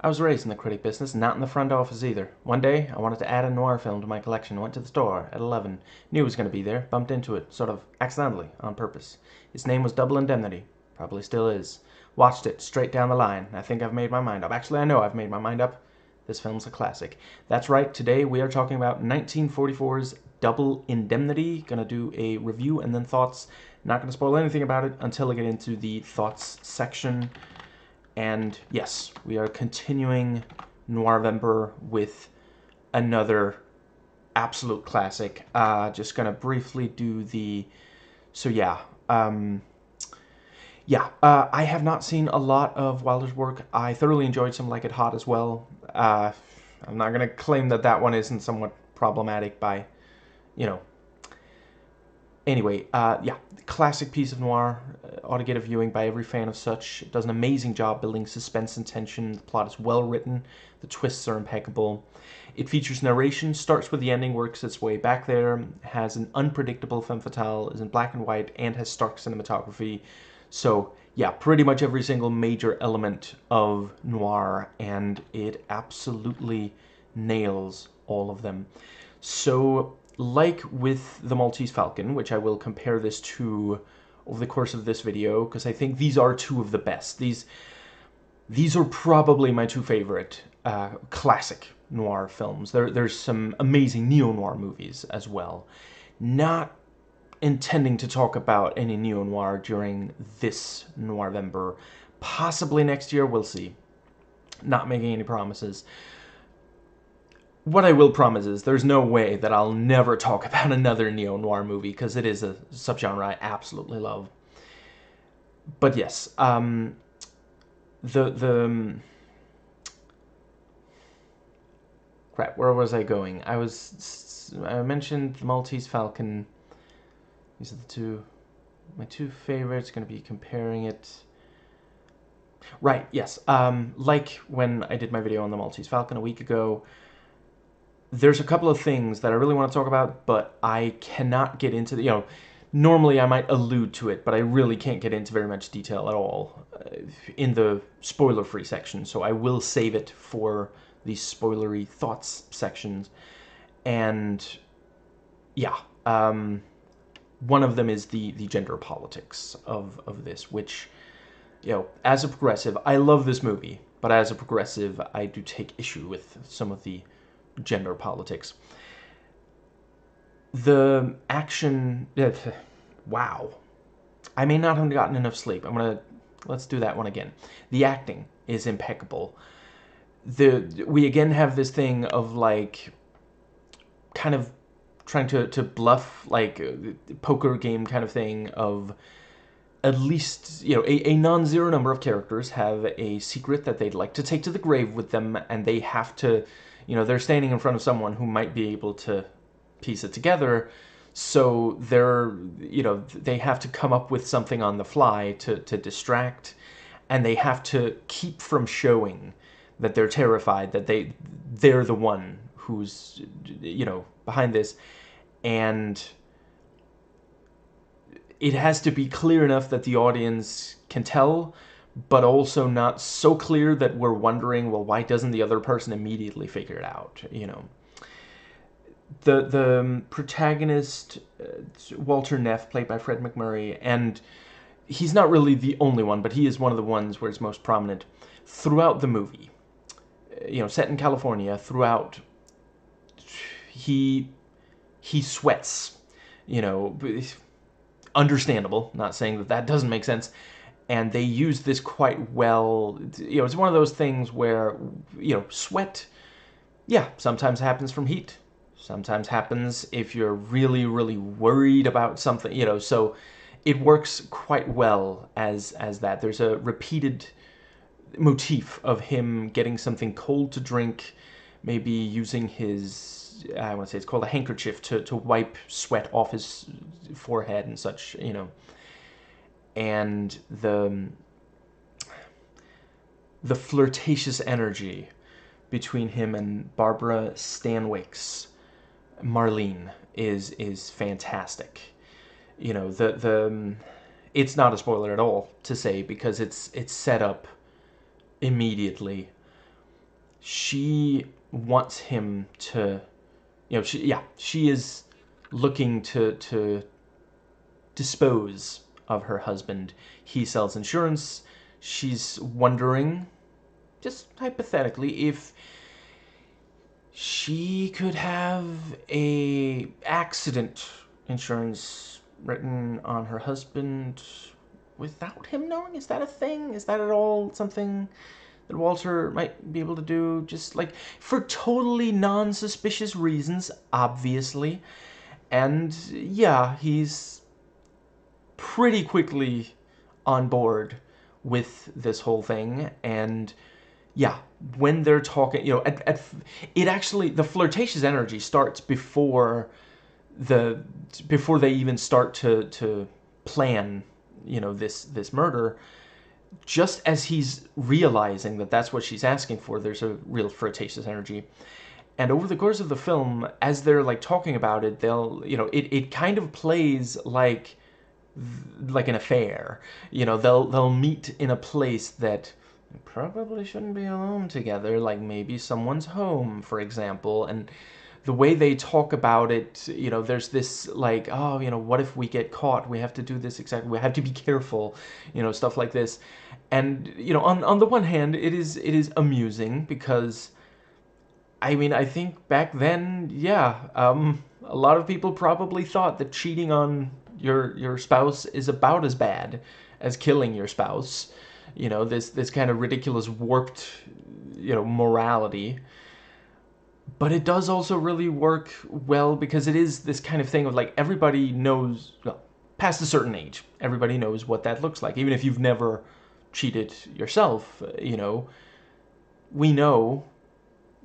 I was raised in the critic business, not in the front office either. One day, I wanted to add a noir film to my collection. Went to the store at 11. Knew it was going to be there. Bumped into it, sort of accidentally, on purpose. Its name was Double Indemnity. Probably still is. Watched it, straight down the line. I think I've made my mind up. Actually, I know I've made my mind up. This film's a classic. That's right, today we are talking about 1944's Double Indemnity. Gonna do a review and then thoughts. Not gonna spoil anything about it until I get into the thoughts section. And yes, we are continuing Noirvember with another absolute classic. Just gonna briefly do the... So yeah, I have not seen a lot of Wilder's work. I thoroughly enjoyed some Like It Hot as well. I'm not gonna claim that that one isn't somewhat problematic by, you know... Anyway, yeah, classic piece of noir, ought to get a viewing by every fan of such. It does an amazing job building suspense and tension. The plot is well written. The twists are impeccable. It features narration, starts with the ending, works its way back there, has an unpredictable femme fatale, is in black and white, and has stark cinematography. So, yeah, pretty much every single major element of noir, and it absolutely nails all of them. So, like with the Maltese Falcon, which I will compare this to over the course of this video, because I think these are two of the best. These are probably my two favorite classic noir films. There's some amazing neo-noir movies as well. Not intending to talk about any neo-noir during this Noirvember. Possibly next year, we'll see. Not making any promises. What I will promise is there's no way that I'll never talk about another neo-noir movie, because it is a subgenre I absolutely love. But yes, crap, where was I going? I mentioned the Maltese Falcon. These are my two favorites. Going to be comparing it. Right, yes. Like when I did my video on the Maltese Falcon a week ago, there's a couple of things that I really want to talk about, but I cannot get into the, normally I might allude to it, but I really can't get into very much detail at all in the spoiler-free section, so I will save it for the spoilery thoughts sections. And yeah, one of them is the gender politics of this, which, as a progressive, I love this movie, but as a progressive, I do take issue with some of the gender politics. The action... wow. I may not have gotten enough sleep. Let's do that one again. The acting is impeccable. We again have this thing of, like, kind of trying to bluff, like, a poker game kind of thing of at least, a non-zero number of characters have a secret that they'd like to take to the grave with them, and they have to... they're standing in front of someone who might be able to piece it together, so they have to come up with something on the fly to distract, and they have to keep from showing that they're terrified, that they're the one who's, behind this, and it has to be clear enough that the audience can tell, but also not so clear that we're wondering, well, why doesn't the other person immediately figure it out, The protagonist, Walter Neff, played by Fred McMurray, and he's not really the only one, but he is one of the ones where it's most prominent throughout the movie. Set in California, throughout, he sweats, understandable, not saying that doesn't make sense. And they use this quite well. It's one of those things where, sweat, yeah, sometimes happens from heat. Sometimes happens if you're really, really worried about something, so it works quite well as that. There's a repeated motif of him getting something cold to drink, maybe using his, I want to say it's called a handkerchief, to wipe sweat off his forehead and such, and the flirtatious energy between him and Barbara Stanwyck's Marlene is fantastic. It's not a spoiler at all to say, because it's set up immediately. she wants him to, she is looking to dispose of her husband. He sells insurance. She's wondering, just hypothetically, if she could have a accident insurance written on her husband without him knowing. Is that a thing? Is that at all something that Walter might be able to do? Just like for totally non-suspicious reasons, obviously. And yeah, he's pretty quickly on board with this whole thing. And yeah, when they're talking, it actually, the flirtatious energy starts before they even start to plan, this murder. Just as he's realizing that that's what she's asking for, there's a real flirtatious energy. And over the course of the film, as they're like talking about it, they'll, it kind of plays like an affair. They'll meet in a place that probably shouldn't be alone together, like maybe someone's home, for example. And the way they talk about it, there's this like, oh, what if we get caught? We have to do this exactly. We have to be careful, stuff like this. And on the one hand, it is amusing because, I mean, I think back then, yeah, a lot of people probably thought that cheating on your spouse is about as bad as killing your spouse. This kind of ridiculous warped, morality. But it does also really work well because it is this kind of thing of like everybody knows, well, past a certain age, everybody knows what that looks like. Even if you've never cheated yourself, we know,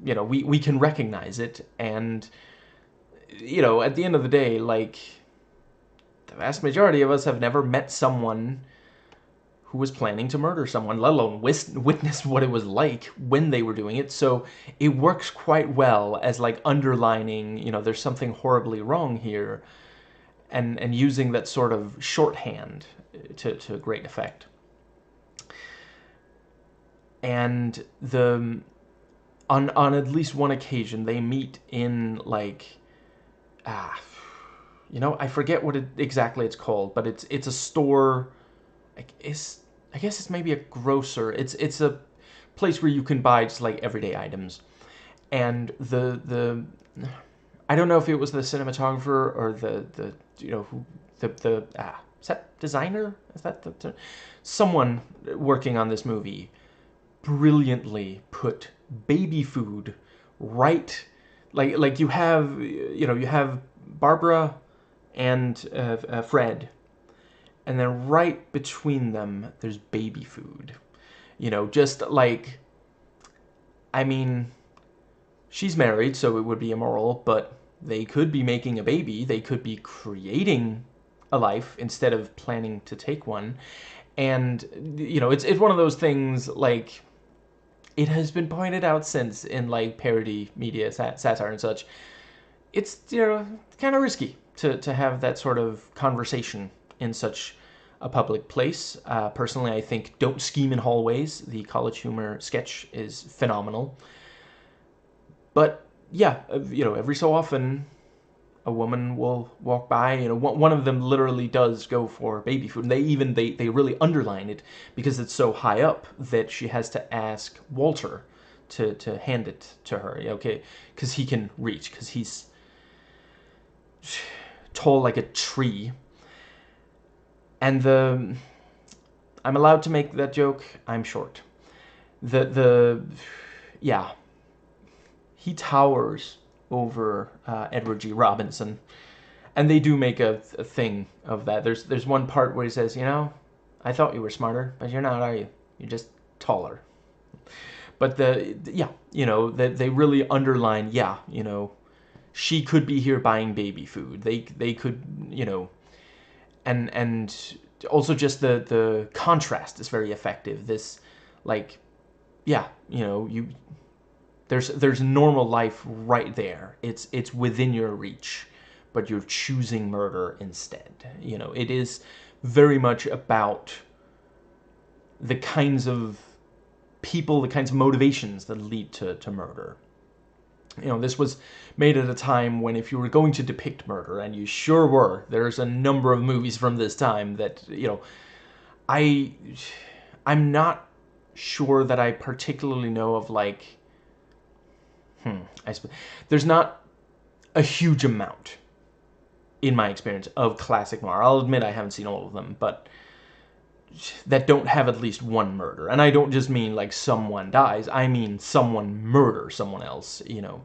we can recognize it. And, at the end of the day, like, the vast majority of us have never met someone who was planning to murder someone, let alone witness what it was like when they were doing it. So it works quite well as like underlining, there's something horribly wrong here, and using that sort of shorthand to great effect. And on at least one occasion they meet in like I forget what exactly it's called, but it's a store. I guess it's maybe a grocer. It's a place where you can buy just like everyday items. And the I don't know if it was the cinematographer or the set designer, is that the someone working on this movie brilliantly put baby food right, like you have Barbara and Fred, and then right between them there's baby food. Just like, I mean, she's married, so it would be immoral, but they could be making a baby. They could be creating a life instead of planning to take one. And it's one of those things, like, it has been pointed out since in like parody media, satire and such. It's kind of risky to have that sort of conversation in such a public place. Personally, I think Don't Scheme in Hallways, the college humor sketch, is phenomenal. But yeah, every so often a woman will walk by. One of them literally does go for baby food. And they really underline it because it's so high up that she has to ask Walter to hand it to her. Okay, because he can reach, because he's tall like a tree. And I'm allowed to make that joke. I'm short. Yeah, he towers over Edward G. Robinson, and they do make a thing of that. There's one part where he says, I thought you were smarter, but you're not, are you? You're just taller. But they really underline, she could be here buying baby food. They could, and also just the contrast is very effective. This, like, there's normal life right there. It's within your reach, but you're choosing murder instead. It is very much about the kinds of people, the kinds of motivations that lead to murder. You know, this was made at a time when if you were going to depict murder, and you sure were, there's a number of movies from this time that, you know, I'm not sure that I particularly know of, like, I suppose, there's not a huge amount, in my experience, of classic noir. I'll admit I haven't seen all of them, but that don't have at least one murder. And I don't just mean like someone dies, I mean someone murders someone else, you know.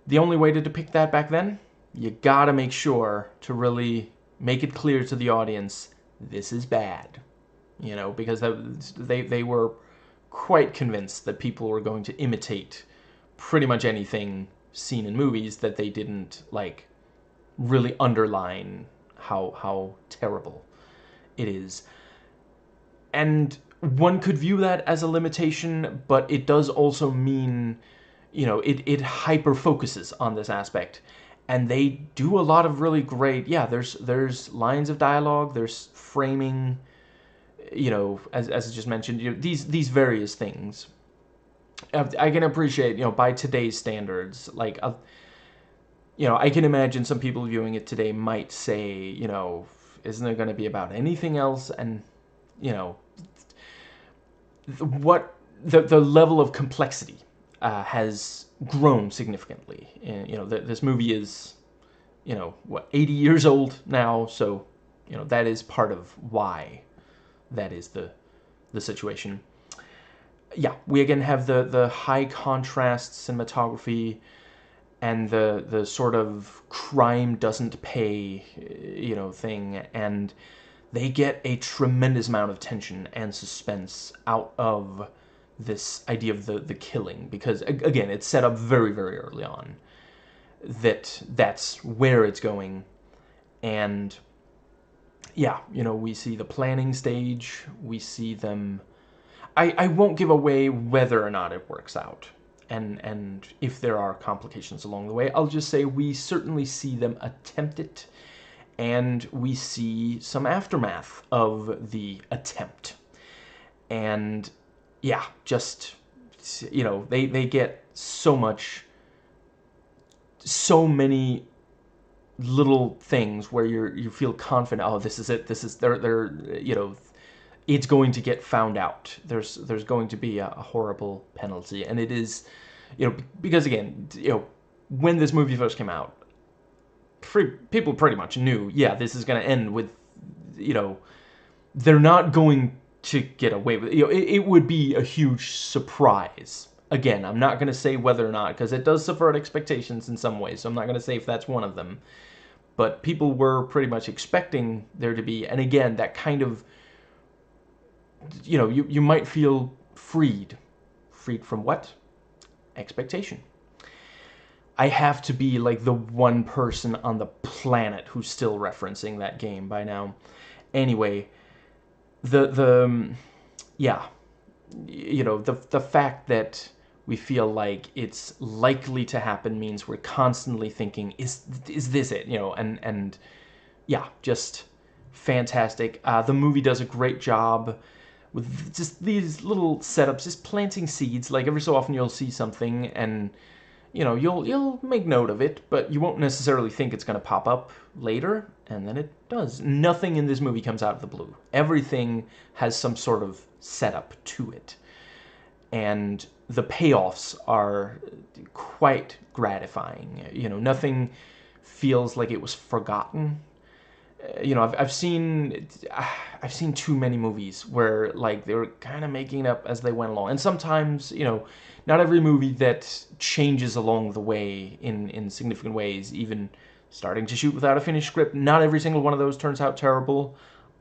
The only way to depict that back then, you gotta make sure to really make it clear to the audience, this is bad. You know, because they were quite convinced that people were going to imitate pretty much anything seen in movies that they didn't, like, really underline how terrible it is. And one could view that as a limitation, but it does also mean, you know, it hyper-focuses on this aspect. And they do a lot of really great, yeah, there's lines of dialogue, there's framing, you know, as I just mentioned, you know, these various things. I can appreciate, you know, by today's standards, like, you know, I can imagine some people viewing it today might say, you know, isn't it going to be about anything else? And, you know, the level of complexity has grown significantly. And, you know, this movie is, you know, what, 80 years old now, so, you know, that is part of why that is the situation. Yeah, we again have the high contrast cinematography and the sort of crime doesn't pay, you know, thing, and they get a tremendous amount of tension and suspense out of this idea of the killing, because again, it's set up very, very early on that that's where it's going. And yeah, you know, we see the planning stage, we see them, I won't give away whether or not it works out, and if there are complications along the way. I'll just say we certainly see them attempt it, and we see some aftermath of the attempt. And yeah, just, you know, they get so many little things where you feel confident, oh, this is it, this is, they're you know, it's going to get found out. There's going to be a horrible penalty. And it is, you know, because again, you know, when this movie first came out, people pretty much knew, yeah, this is going to end with, you know, they're not going to get away with it. You know, it would be a huge surprise. Again, I'm not going to say whether or not, because it does subvert expectations in some ways, so I'm not going to say if that's one of them. But people were pretty much expecting there to be, and again, that kind of, you know, you might feel freed. Freed from what? Expectation. I have to be like the one person on the planet who's still referencing that game by now. Anyway, yeah, you know, the fact that we feel like it's likely to happen means we're constantly thinking, is this it? You know, and yeah, just fantastic. The movie does a great job with just these little setups, just planting seeds. Like every so often you'll see something and, you know, you'll make note of it, but you won't necessarily think it's going to pop up later, and then it does. Nothing in this movie comes out of the blue. Everything has some sort of setup to it. And the payoffs are quite gratifying. You know, nothing feels like it was forgotten. You know, I've seen too many movies where, like, they were kind of making it up as they went along. And sometimes, you know, not every movie that changes along the way in significant ways, even starting to shoot without a finished script, not every single one of those turns out terrible.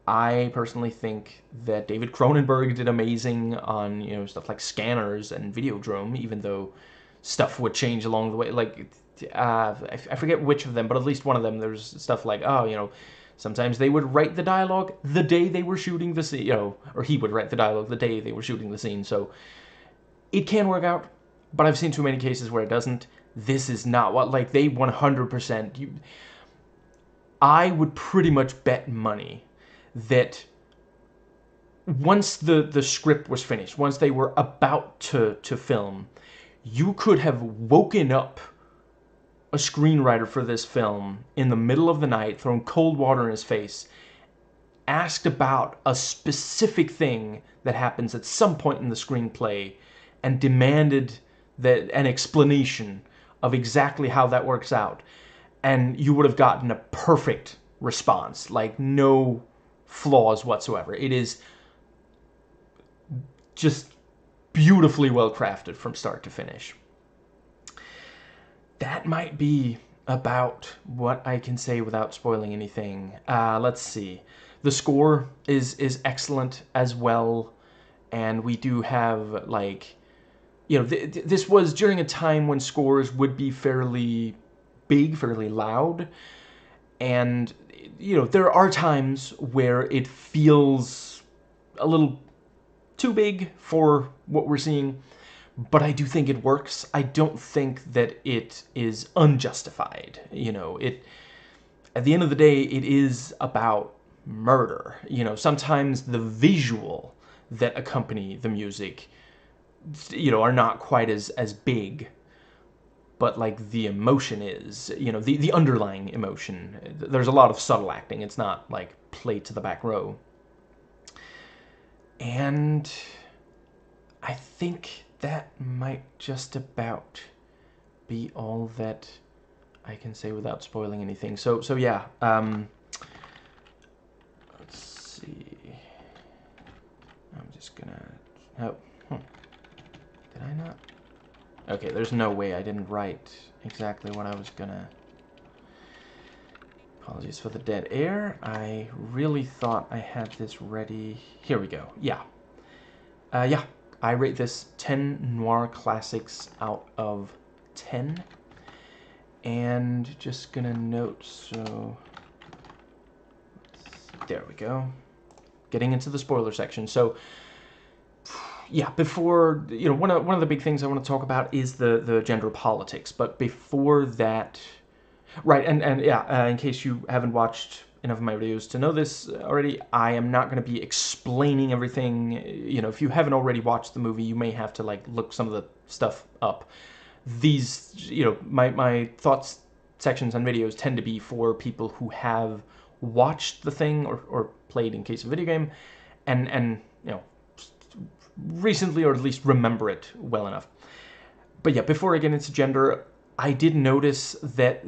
I personally think that David Cronenberg did amazing on, you know, stuff like Scanners and Videodrome, even though stuff would change along the way. Like, I forget which of them, but at least one of them, there's stuff like, oh, you know, sometimes they would write the dialogue the day they were shooting the scene, you know, or he would write the dialogue the day they were shooting the scene. So it can work out, but I've seen too many cases where it doesn't. This is not what, like, they 100%, I would pretty much bet money that once the script was finished, once they were about to film, you could have woken up a screenwriter for this film in the middle of the night, thrown cold water in his face, asked about a specific thing that happens at some point in the screenplay, and demanded that an explanation of exactly how that works out, and you would have gotten a perfect response, like no flaws whatsoever. It is just beautifully well crafted from start to finish. That might be about what I can say without spoiling anything. Let's see. The score is excellent as well, and we do have, like, you know, this was during a time when scores would be fairly big, fairly loud, and, you know, there are times where it feels a little too big for what we're seeing, but I do think it works. I don't think that it is unjustified. You know, at the end of the day, it is about murder. You know, sometimes the visual that accompany the music, you know, are not quite as big, but like the emotion is, you know, the underlying emotion. There's a lot of subtle acting. It's not like played to the back row. And I think that might just about be all that I can say without spoiling anything. So yeah, let's see. I'm just gonna, oh, did I not? Okay, there's no way I didn't write exactly what I was gonna. Apologies for the dead air. I really thought I had this ready. Here we go. Yeah. Yeah. I rate this 10 noir classics out of 10. And just gonna note, so there we go. Getting into the spoiler section. So yeah, before, you know, one of the big things I want to talk about is the gender politics. But before that, right, and yeah, in case you haven't watched enough of my videos to know this already, I am not going to be explaining everything. You know, if you haven't already watched the movie, you may have to like look some of the stuff up. These, you know, my thoughts sections on videos tend to be for people who have watched the thing or played, in case of video game, and you know, recently, or at least remember it well enough. But yeah, before I get into gender, I did notice that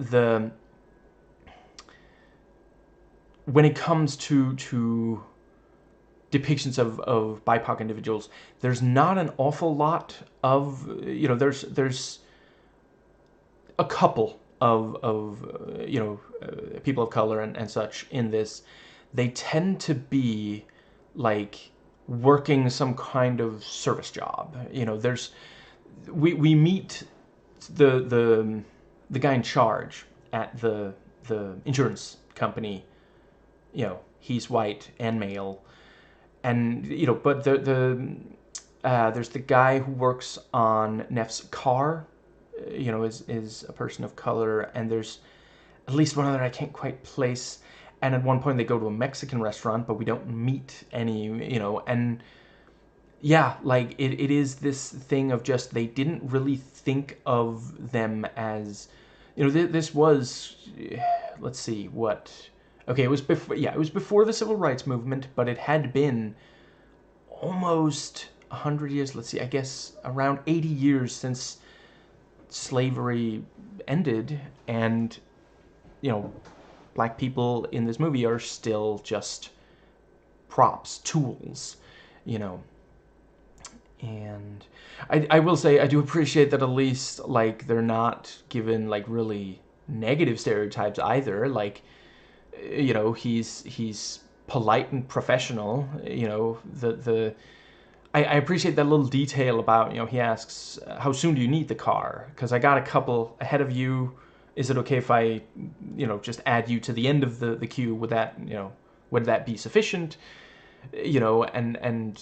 when it comes to depictions of BIPOC individuals, there's not an awful lot of, you know, there's a couple of you know, people of color and such in this. They tend to be like working some kind of service job. You know, we meet the guy in charge at the insurance company. You know, he's white and male, and you know, but there's the guy who works on Neff's car. You know, is a person of color, and there's at least one other I can't quite place. And at one point they go to a Mexican restaurant, but we don't meet any, you know, and yeah, like it is this thing of just, they didn't really think of them as, you know, this was, let's see, what, okay, it was before, yeah, it was before the civil rights movement, but it had been almost 100 years, let's see, I guess around 80 years since slavery ended, and, you know, black people in this movie are still just props, tools, you know. And I will say, I do appreciate that at least, like, they're not given, like, really negative stereotypes either. Like, you know, he's polite and professional, you know, I appreciate that little detail about, you know, he asks, how soon do you need the car? Because I got a couple ahead of you. Is it okay if I, you know, just add you to the end of the queue? Would that, you know, would that be sufficient? You know, and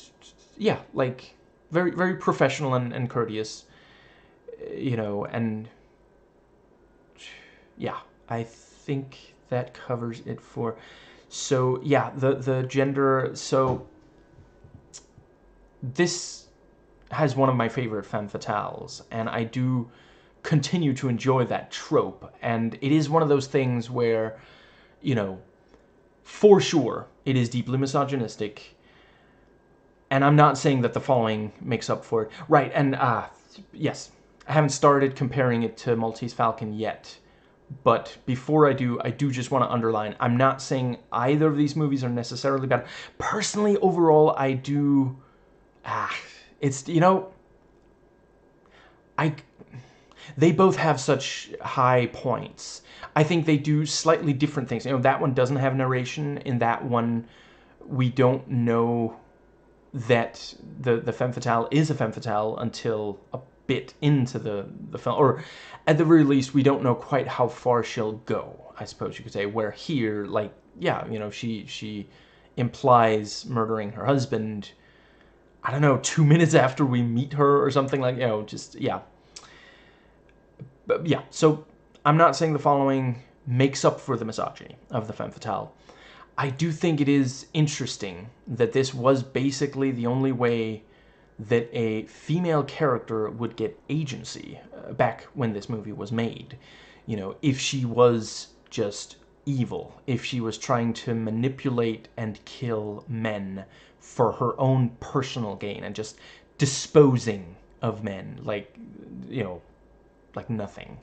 yeah, like, very, very professional and courteous, you know, and yeah, I think that covers it for, so yeah, the gender, so this has one of my favorite femme fatales, and I do continue to enjoy that trope. And it is one of those things where, you know, for sure, it is deeply misogynistic. And I'm not saying that The Following makes up for it. Right, and yes, I haven't started comparing it to Maltese Falcon yet. But before I do just want to underline, I'm not saying either of these movies are necessarily bad. Personally, overall, I do... it's, you know... They both have such high points. I think they do slightly different things. You know, that one doesn't have narration. In that one, we don't know that the femme fatale is a femme fatale until a bit into the film. Or, at the very least, we don't know quite how far she'll go, I suppose you could say. Where here, like, yeah, you know, she implies murdering her husband, I don't know, 2 minutes after we meet her or something like, you know, just, yeah. But yeah, so I'm not saying The Following makes up for the misogyny of the femme fatale. I do think it is interesting that this was basically the only way that a female character would get agency back when this movie was made. You know, if she was just evil, if she was trying to manipulate and kill men for her own personal gain and just disposing of men like, you know, like nothing.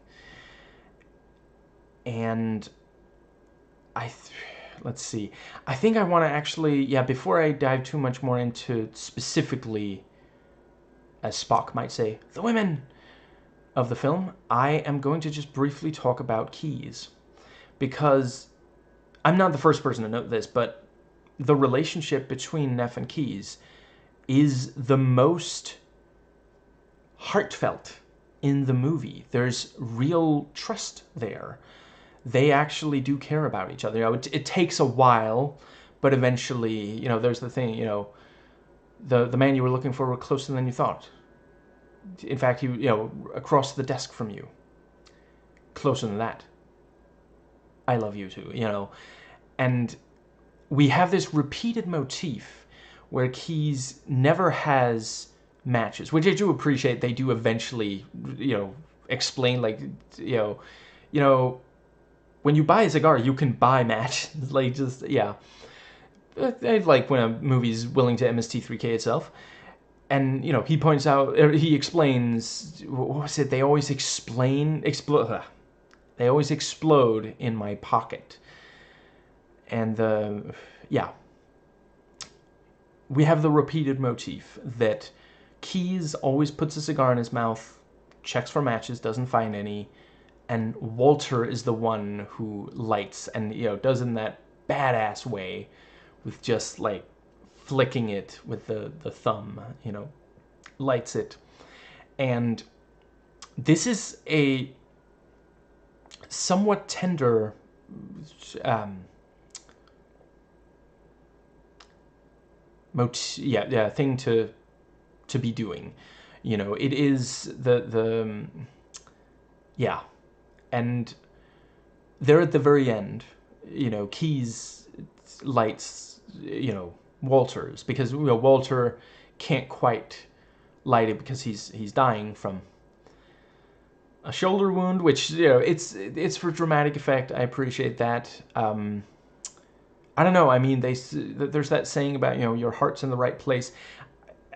And let's see. I think I want to actually, yeah, before I dive too much more into specifically, as Spock might say, the women of the film, I am going to just briefly talk about Keyes. Because I'm not the first person to note this, but the relationship between Neff and Keyes is the most heartfelt in the movie. There's real trust there. They actually do care about each other. You know, it takes a while, but eventually, you know, there's the thing, you know, the man you were looking for were closer than you thought. In fact, he, you know, across the desk from you. Closer than that. I love you too, you know. And we have this repeated motif where Keyes never has matches, which I do appreciate. They do eventually, you know, explain, like, you know, when you buy a cigar, you can buy matches. Like, just, yeah. I like when a movie's willing to MST3K itself. And, you know, he points out, he explains, what was it? They always they always explode in my pocket. And, yeah. We have the repeated motif that Keyes always puts a cigar in his mouth, checks for matches, doesn't find any, and Walter is the one who lights and, you know, does in that badass way with just, like, flicking it with the thumb, you know, lights it. And this is a somewhat tender thing to be doing. You know, it is yeah. And there at the very end, you know, Keyes lights, you know, Walter's, because, you know, Walter can't quite light it because he's dying from a shoulder wound, which, you know, it's for dramatic effect. I appreciate that. I don't know. I mean, there's that saying about, you know, your heart's in the right place.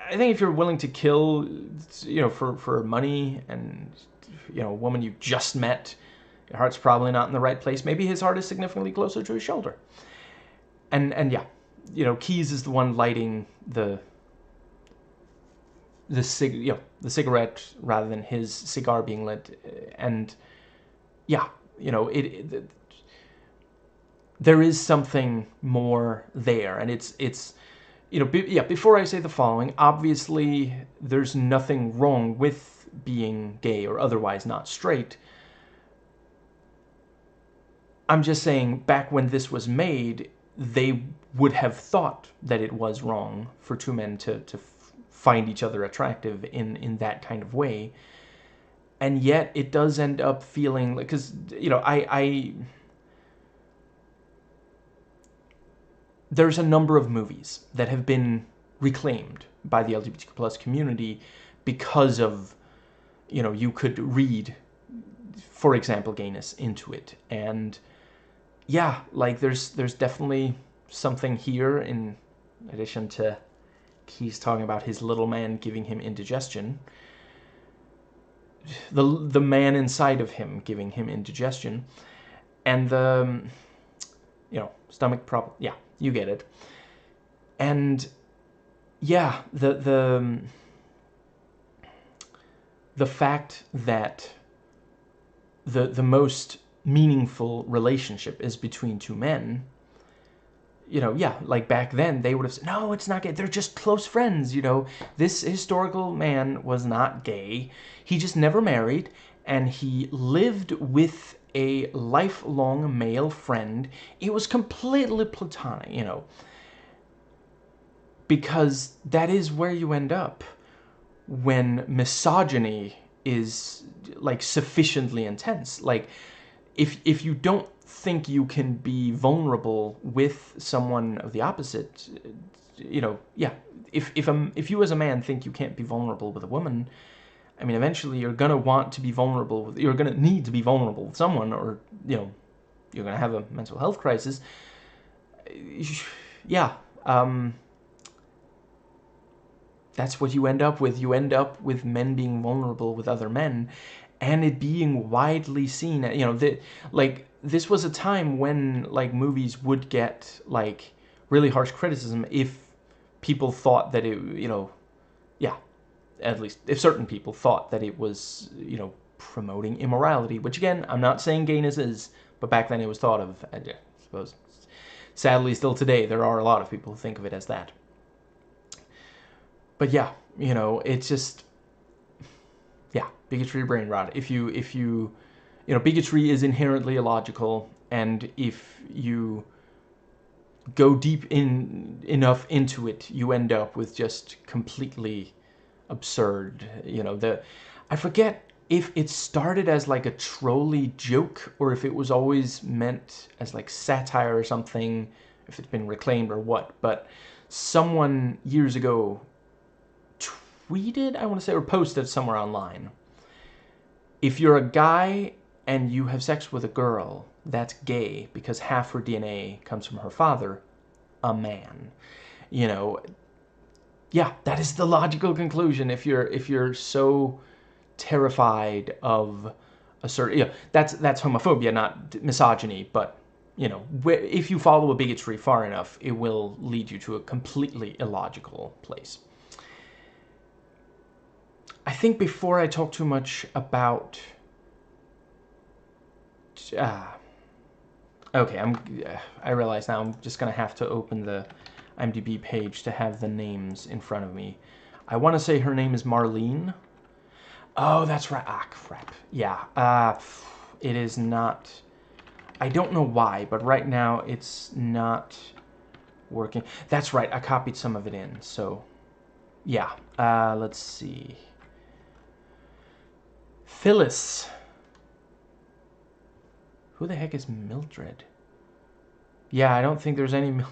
I think if you're willing to kill, you know, for money and, you know, a woman you just met, your heart's probably not in the right place. Maybe his heart is significantly closer to his shoulder. And yeah, you know, Keyes is the one lighting the cigarette rather than his cigar being lit. And yeah, you know, there is something more there, and it's you know, before I say The Following, obviously there's nothing wrong with being gay or otherwise not straight. I'm just saying, back when this was made, they would have thought that it was wrong for two men to find each other attractive in that kind of way. And yet it does end up feeling like, because, you know, there's a number of movies that have been reclaimed by the LGBTQ plus community because of, you know, you could read, for example, gayness into it. And yeah, like there's definitely something here, in addition to Keys talking about his little man giving him indigestion, the man inside of him giving him indigestion, and the, you know, stomach problem. Yeah, you get it. And yeah, the fact that the most meaningful relationship is between two men, you know, yeah, like back then they would have said, no, it's not gay, they're just close friends, you know. This historical man was not gay. He just never married, and he lived with a lifelong male friend. It was completely platonic, you know, because that is where you end up when misogyny is like sufficiently intense. Like if you don't think you can be vulnerable with someone of the opposite, you know, yeah, if you as a man think you can't be vulnerable with a woman, I mean, eventually you're gonna want to be vulnerable with, you're gonna need to be vulnerable with someone, or, you know, you're gonna have a mental health crisis. Yeah, that's what you end up with. You end up with men being vulnerable with other men, and it being widely seen. You know, that, like, this was a time when, like, movies would get, like, really harsh criticism if people thought that it, you know, yeah, at least if certain people thought that it was, you know, promoting immorality, which, again, I'm not saying gayness is, but back then it was thought of, I suppose, sadly, still today, there are a lot of people who think of it as that. But yeah, you know, it's just, yeah, bigotry, brain rot. If you, you know, bigotry is inherently illogical, and if you go deep enough into it, you end up with just completely absurd, you know, I forget if it started as like a trolly joke, or if it was always meant as like satire or something, if it's been reclaimed or what, but someone years ago tweeted, I want to say, or posted somewhere online, if you're a guy and you have sex with a girl, that's gay because half her DNA comes from her father, a man. You know, yeah, that is the logical conclusion. If you're so terrified of a certain, you know, that's homophobia, not misogyny, but, you know, if you follow a bigotry far enough, it will lead you to a completely illogical place. I think before I talk too much about, okay, I realize now I'm just gonna have to open the IMDb page to have the names in front of me. I want to say her name is Marlene. Oh, that's right. Ah, crap. Yeah. It is not. I don't know why, but right now it's not working. That's right. I copied some of it in. So, yeah. Let's see. Phyllis. Who the heck is Mildred? Yeah, I don't think there's any...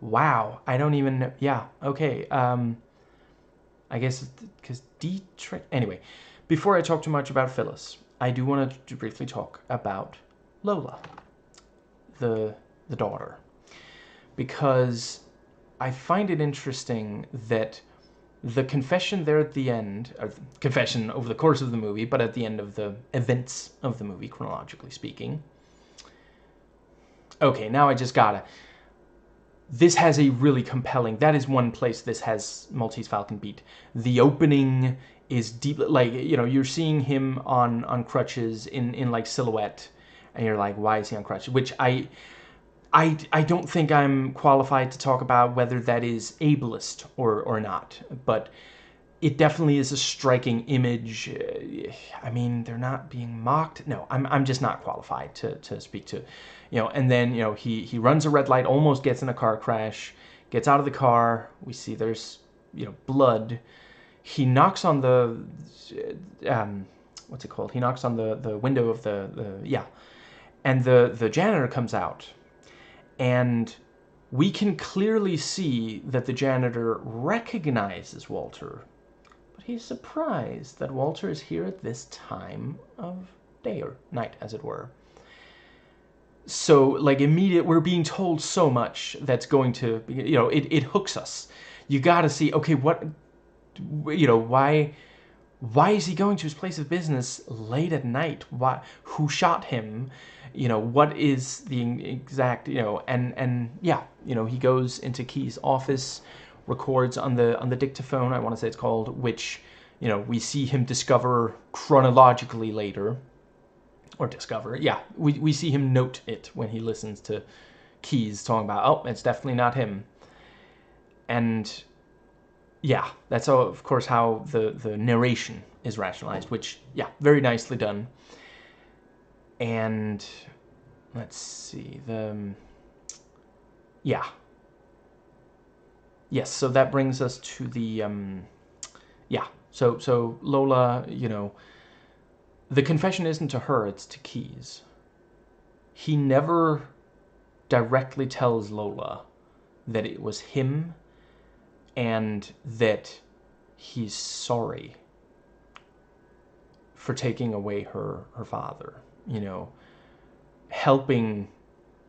Wow, I don't even know. Yeah, okay. I guess because Dietrich... Anyway, before I talk too much about Phyllis, I do want to briefly talk about Lola, the daughter. Because I find it interesting that the confession there at the end, or confession over the course of the movie, but at the end of the events of the movie, chronologically speaking. Okay, now I just gotta... This has a really compelling... That is one place this has Maltese Falcon beat. The opening is deep... Like, you know, you're seeing him on crutches in like silhouette, and you're like, why is he on crutches? Which I don't think I'm qualified to talk about whether that is ableist or not, but it definitely is a striking image. I mean, they're not being mocked. No, I'm just not qualified to speak to, you know. And then, you know, he runs a red light, almost gets in a car crash, gets out of the car. We see there's, you know, blood. He knocks on the what's it called? He knocks on the window of the yeah, and the janitor comes out. And we can clearly see that the janitor recognizes Walter, but he's surprised that Walter is here at this time of day or night, as it were. So, like, we're being told so much that's going to, it hooks us. You gotta see, okay, what, why is he going to his place of business late at night? Who shot him? What is the exact, and yeah, he goes into Key's office, records on the dictaphone, I want to say it's called, which, we see him discover chronologically later. Or discover, yeah, we see him note it when he listens to Keyes talking about, oh, it's definitely not him. And yeah, that's of course how the narration is rationalized, which, yeah, very nicely done. And let's see, yeah. Yes, so that brings us to the, yeah, so Lola, the confession isn't to her, it's to Keyes. He never directly tells Lola that it was him and that he's sorry for taking away her father, helping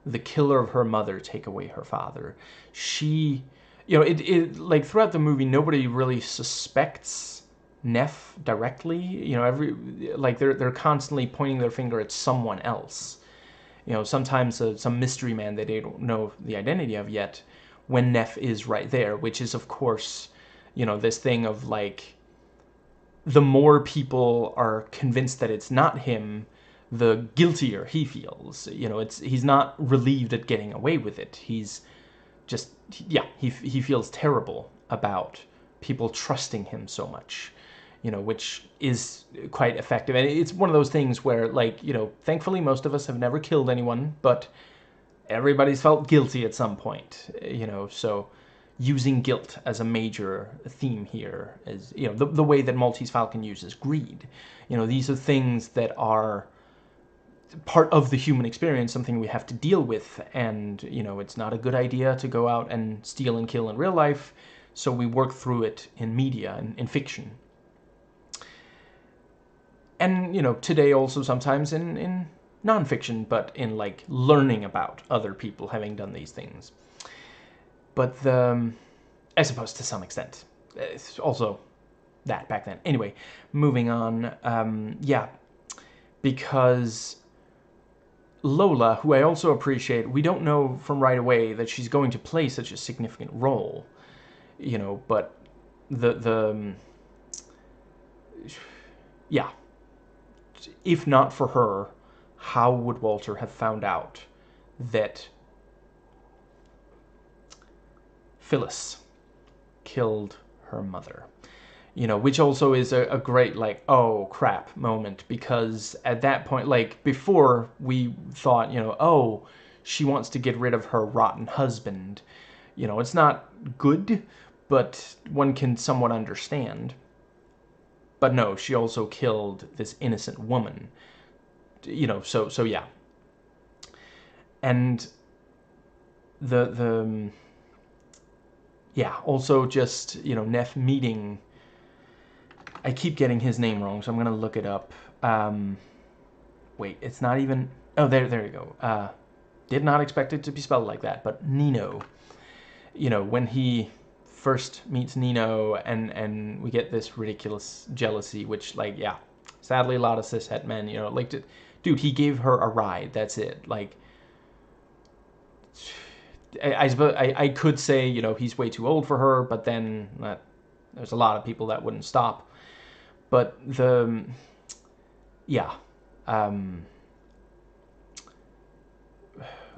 the killer of her mother take away her father. She, like throughout the movie, nobody really suspects Neff directly. They're constantly pointing their finger at someone else. Sometimes some mystery man that they don't know the identity of yet, when Neff is right there, which is, of course, this thing of, like, the more people are convinced that it's not him, the guiltier he feels. He's not relieved at getting away with it. He's just, yeah, he feels terrible about people trusting him so much, which is quite effective. And it's one of those things where, like, thankfully most of us have never killed anyone, but everybody's felt guilty at some point, so using guilt as a major theme here is, the way that Maltese Falcon uses greed. These are things that are part of the human experience, something we have to deal with, and, it's not a good idea to go out and steal and kill in real life, so we work through it in media and in fiction. And, today also sometimes in non-fiction, but in, like, learning about other people having done these things. But I suppose to some extent, it's also that back then. Anyway, moving on, yeah, because Lola, who I also appreciate, we don't know from right away that she's going to play such a significant role, but yeah, if not for her, how would Walter have found out that Phyllis killed her mother? Which also is a great, like, oh crap moment, because at that point, like, before we thought, oh, she wants to get rid of her rotten husband. It's not good, but one can somewhat understand. But no, she also killed this innocent woman. So yeah. And yeah, also just, Neff meeting, I keep getting his name wrong, so I'm gonna look it up. Wait, it's not even, oh, there you go. Did not expect it to be spelled like that, but Nino. When he first meets Nino, and we get this ridiculous jealousy, which, like, yeah, sadly a lot of cishet men, like, dude, he gave her a ride, that's it. Like, I suppose I could say, he's way too old for her, but then there's a lot of people that wouldn't stop. But yeah,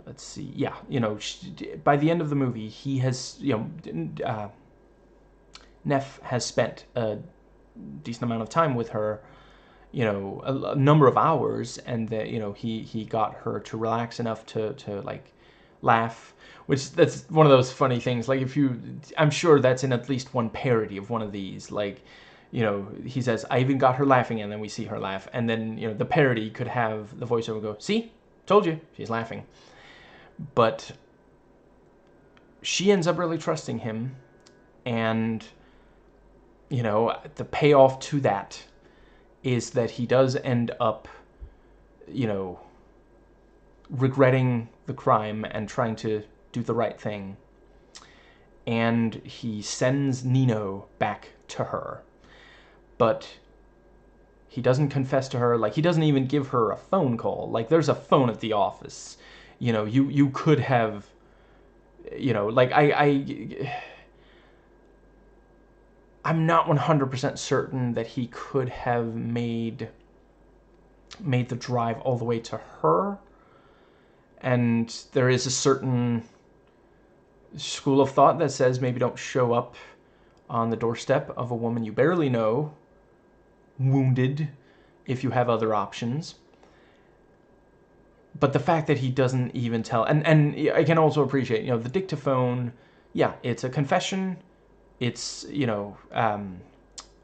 let's see, yeah, by the end of the movie, he has, Neff has spent a decent amount of time with her, a number of hours, and that, he got her to relax enough to like laugh, which that's one of those funny things. Like, I'm sure that's in at least one parody of one of these, like, he says, I even got her laughing, and then we see her laugh, and then, the parody could have the voiceover go, see, told you, she's laughing. But she ends up really trusting him, and, you know, the payoff to that is that he does end up, you know, regretting the crime and trying to do the right thing. And he sends Nino back to her. But he doesn't confess to her. Like, he doesn't even give her a phone call. Like, there's a phone at the office. You know, you could have, you know, like, I'm not 100% certain that he could have made the drive all the way to her. And there is a certain school of thought that says maybe don't show up on the doorstep of a woman you barely know, wounded, if you have other options. But the fact that he doesn't even tell, and I can also appreciate, you know, the dictaphone, yeah, it's a confession, it's, you know,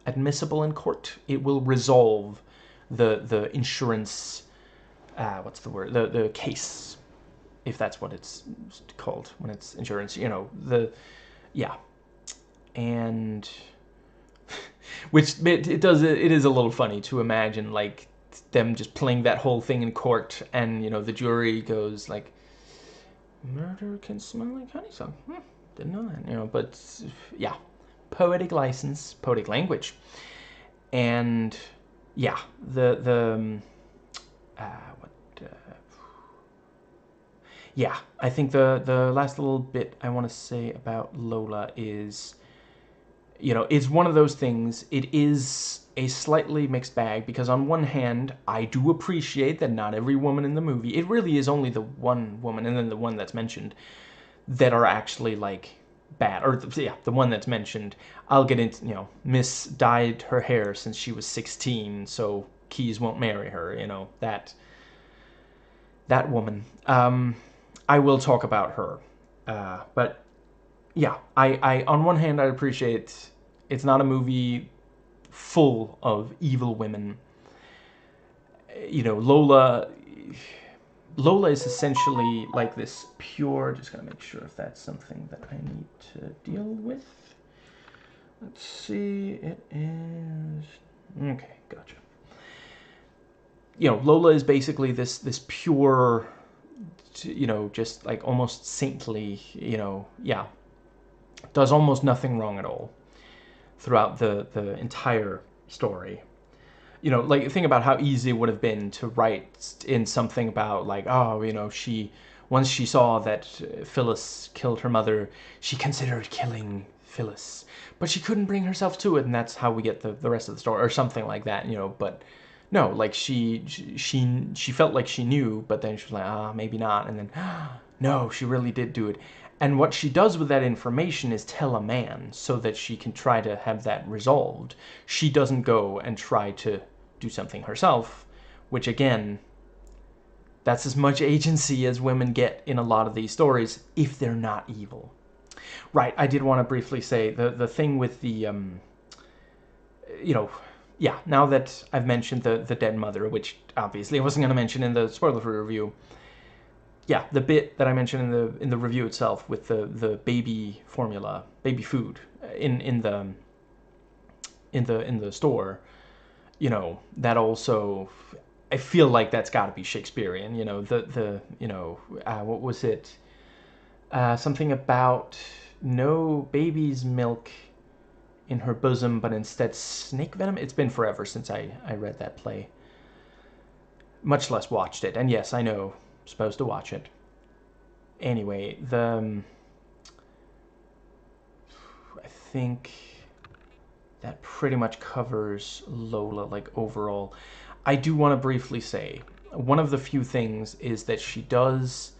admissible in court. It will resolve the insurance, what's the word, the case, if that's what it's called when it's insurance, you know, yeah. And which it is a little funny to imagine, like, them just playing that whole thing in court, and, you know, the jury goes like, murder can smell like honeysuckle. Didn't know that, you know. But yeah, poetic license, poetic language. And yeah, yeah, I think the last little bit I want to say about Lola is, you know, it's one of those things. It is a slightly mixed bag, because on one hand, I do appreciate that not every woman in the movie, it really is only the one woman, and then the one that's mentioned, that are actually, like, bad. Or, yeah, the one that's mentioned, I'll get into, you know, Miss dyed her hair since she was 16, so Keyes won't marry her, you know, that woman. I will talk about her. But, yeah, I on one hand, I appreciate it's not a movie full of evil women. You know, Lola is essentially like this pure, just gotta make sure if that's something that I need to deal with. Let's see, it is, okay, gotcha. You know, Lola is basically this pure, you know, just like almost saintly, you know, yeah, does almost nothing wrong at all throughout the entire story. You know, like, think about how easy it would have been to write in something about, like, oh, you know, once she saw that Phyllis killed her mother, she considered killing Phyllis, but she couldn't bring herself to it, and that's how we get the rest of the story, or something like that, you know. But no, like, she felt like she knew, but then she was like, maybe not, and then, no, she really did do it. And what she does with that information is tell a man so that she can try to have that resolved. She doesn't go and try to do something herself, which, again, that's as much agency as women get in a lot of these stories, if they're not evil. Right, I did want to briefly say the thing with the, you know, yeah, now that I've mentioned the dead mother, which obviously I wasn't going to mention in the spoiler-free review, yeah, the bit that I mentioned in the review itself with the baby formula, baby food in the store, you know, that also, I feel like that's got to be Shakespearean. You know, you know, what was it? Something about no baby's milk in her bosom, but instead snake venom. It's been forever since I read that play, much less watched it. And yes, I know, supposed to watch it. Anyway, I think that pretty much covers Lola, like, overall. I do want to briefly say, one of the few things is that she does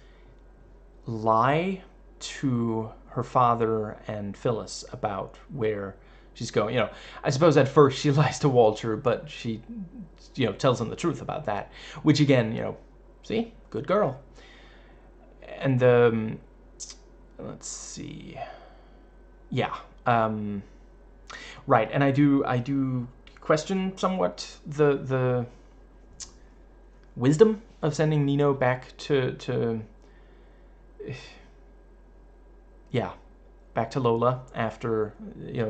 lie to her father and Phyllis about where she's going. You know, I suppose at first she lies to Walter, but she, you know, tells him the truth about that, which, again, you know, see, good girl. And let's see, yeah, right, and I do question somewhat the wisdom of sending Nino back to yeah, back to Lola after,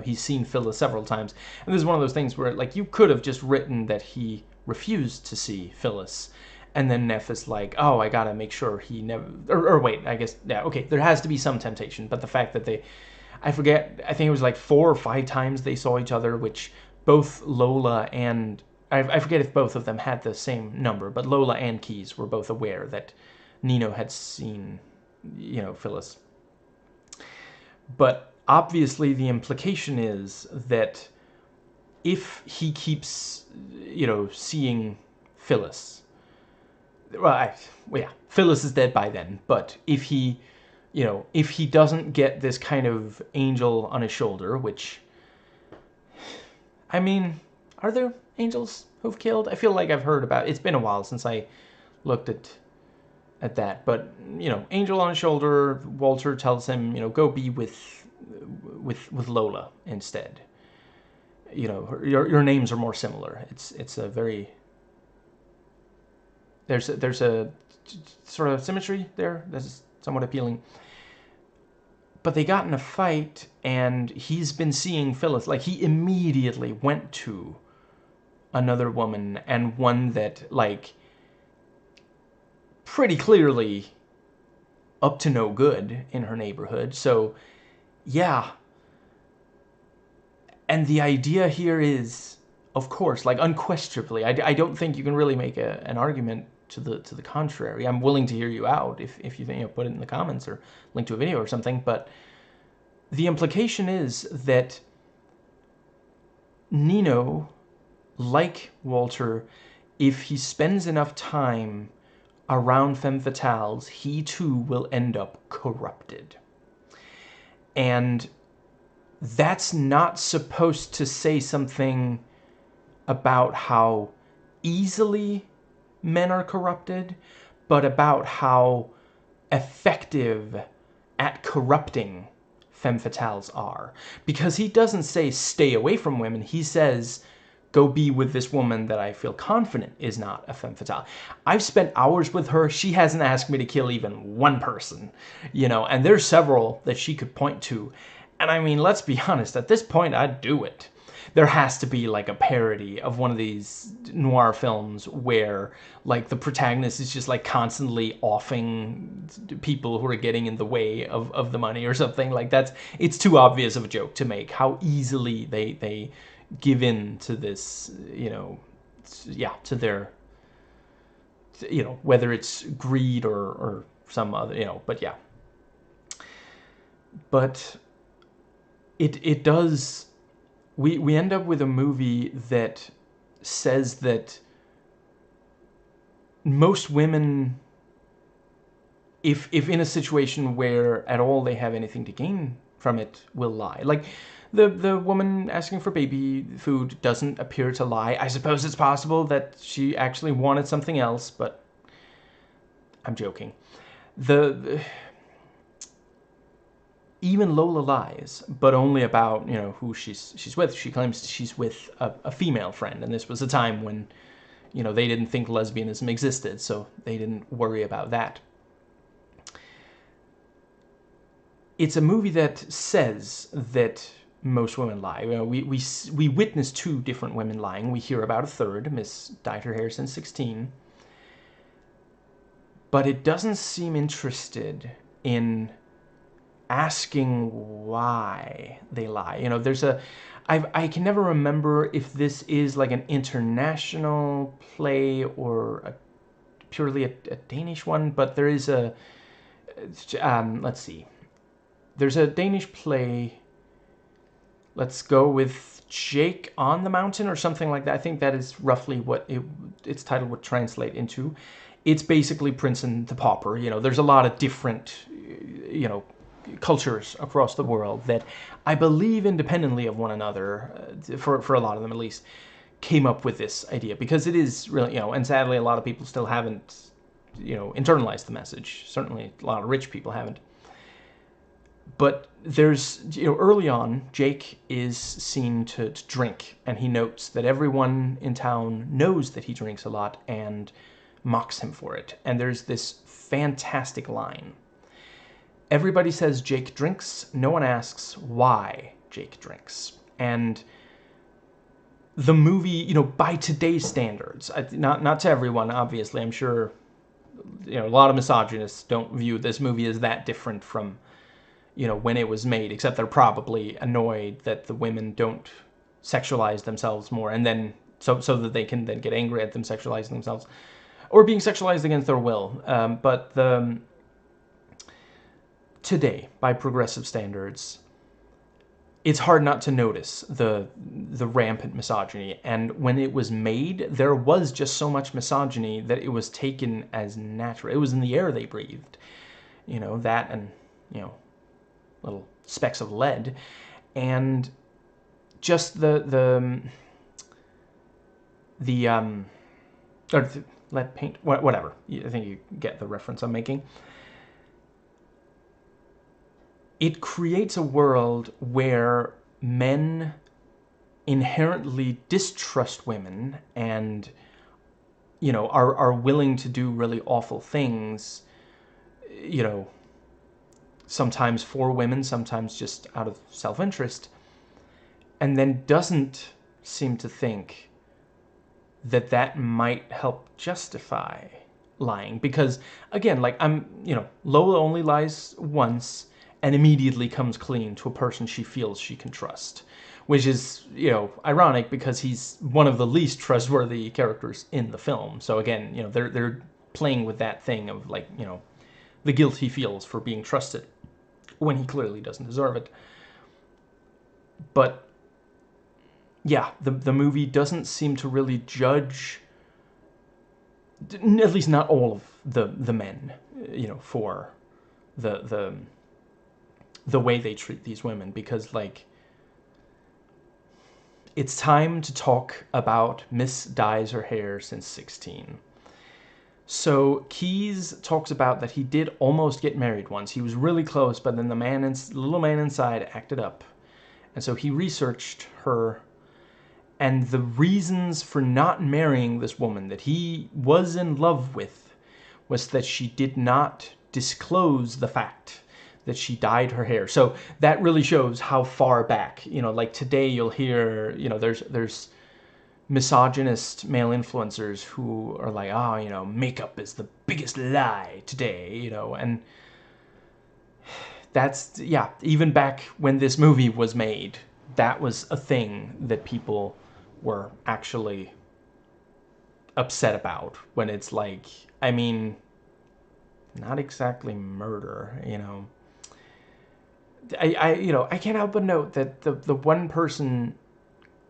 he's seen Phyllis several times. And this is one of those things where, like, you could have just written that he refused to see Phyllis. And then Neff is like, oh, I gotta make sure he never... Or wait, I guess, yeah, okay, there has to be some temptation. But the fact that I forget, I think it was like 4 or 5 times they saw each other, which both Lola and... I forget if both of them had the same number, but Lola and Keyes were both aware that Nino had seen, Phyllis. But obviously the implication is that if he keeps, seeing Phyllis, well, yeah, Phyllis is dead by then, but if he, if he doesn't get this kind of angel on his shoulder, which, I mean, are there angels who've killed? I feel like I've heard about, it's been a while since I looked at that, but, angel on his shoulder, Walter tells him, go be with Lola instead. Your names are more similar. It's a very... There's a sort of symmetry there that's somewhat appealing. But they got in a fight, and he's been seeing Phyllis. Like, he immediately went to another woman, and one that, like, pretty clearly up to no good in her neighborhood. So, yeah. And the idea here is, of course, like, unquestionably, I don't think you can really make an argument to the contrary. I'm willing to hear you out if you think, put it in the comments or link to a video or something. But the implication is that Nino, like Walter, if he spends enough time around femme fatales, he too will end up corrupted. And that's not supposed to say something about how easily men are corrupted, but about how effective at corrupting femme fatales are. Because he doesn't say stay away from women, he says go be with this woman that I feel confident is not a femme fatale. I've spent hours with her, she hasn't asked me to kill even one person, and there's several that she could point to. And I mean, let's be honest, at this point, I'd do it. There has to be, like, a parody of one of these noir films where, like, the protagonist is just, like, constantly offing people who are getting in the way of the money or something. Like, it's too obvious of a joke to make, how easily they give in to this, to their, whether it's greed or some other, but yeah. But it does... We end up with a movie that says that most women, if in a situation where at all they have anything to gain from it, will lie. Like, the woman asking for baby food doesn't appear to lie. I suppose it's possible that she actually wanted something else, but I'm joking. Even Lola lies, but only about, who she's with. She claims she's with a female friend, and this was a time when, they didn't think lesbianism existed, so they didn't worry about that. It's a movie that says that most women lie. We witness 2 different women lying. We hear about a third, Miss Dieter Harrison, 16. But it doesn't seem interested in asking why they lie. I can never remember if this is like an international play or purely a Danish one, but there is a, let's see. There's a Danish play, let's go with Jake on the Mountain or something like that. I think that is roughly what its title would translate into. It's basically Prince and the Pauper. There's a lot of different, cultures across the world that I believe independently of one another, for a lot of them at least, came up with this idea, because it is really, and sadly a lot of people still haven't, internalized the message. Certainly a lot of rich people haven't. But there's, early on, Jake is seen to drink, and he notes that everyone in town knows that he drinks a lot and mocks him for it. And there's this fantastic line. Everybody says Jake drinks. No one asks why Jake drinks. And the movie, you know, by today's standards, not to everyone, obviously, I'm sure, you know, a lot of misogynists don't view this movie as that different from, you know, when it was made, except they're probably annoyed that the women don't sexualize themselves more, and then so that they can then get angry at them sexualizing themselves or being sexualized against their will. But today, by progressive standards, it's hard not to notice the rampant misogyny. And when it was made, there was just so much misogyny that it was taken as natural. It was in the air they breathed, you know, that and, you know, little specks of lead, and just the lead paint, whatever. I think you get the reference I'm making. It creates a world where men inherently distrust women and, you know, are willing to do really awful things, you know, sometimes for women, sometimes just out of self-interest, and then doesn't seem to think that that might help justify lying. Because, again, like, you know, Lola only lies once and immediately comes clean to a person she feels she can trust. Which is, you know, ironic because he's one of the least trustworthy characters in the film. So again, you know, they're playing with that thing of, like, you know, the guilt he feels for being trusted when he clearly doesn't deserve it. But yeah, the movie doesn't seem to really judge, at least not all of the men, you know, for the way they treat these women, because, like, it's time to talk about Miss Dyes Her Hair Since 16. So Keyes talks about that he did almost get married once. He was really close, but then the little man inside acted up. And so he researched her, and the reasons for not marrying this woman that he was in love with was that she did not disclose the fact that she dyed her hair. So that really shows how far back, you know, like today you'll hear, you know, there's misogynist male influencers who are like, oh, you know, makeup is the biggest lie today, you know, and that's, yeah, even back when this movie was made, that was a thing that people were actually upset about, when it's like, I mean, not exactly murder, you know. You know, I can't help but note that the one person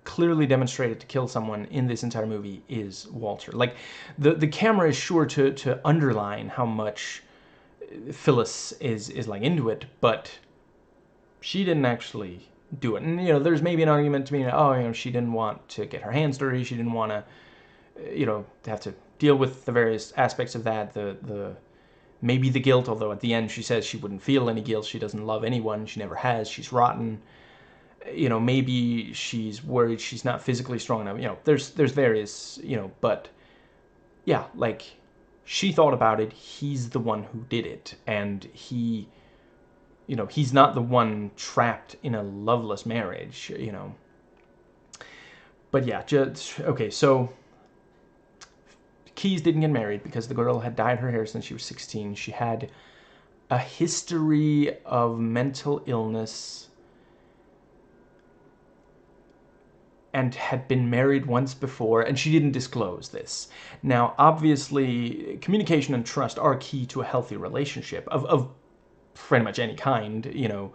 clearly demonstrated to kill someone in this entire movie is Walter. Like, the camera is sure to underline how much Phyllis is like into it, but she didn't actually do it. And, you know, there's maybe an argument to me, oh, you know, she didn't want to get her hands dirty, she didn't want to, you know, have to deal with the various aspects of that, maybe the guilt, although at the end she says she wouldn't feel any guilt, she doesn't love anyone, she never has, she's rotten. You know, maybe she's worried she's not physically strong enough, you know, there's various, you know, but yeah, like, she thought about it, he's the one who did it, and he, you know, he's not the one trapped in a loveless marriage, you know. But yeah, just, okay, so Keyes didn't get married because the girl had dyed her hair since she was 16. She had a history of mental illness and had been married once before, and she didn't disclose this. Now, obviously, communication and trust are key to a healthy relationship of pretty much any kind, you know.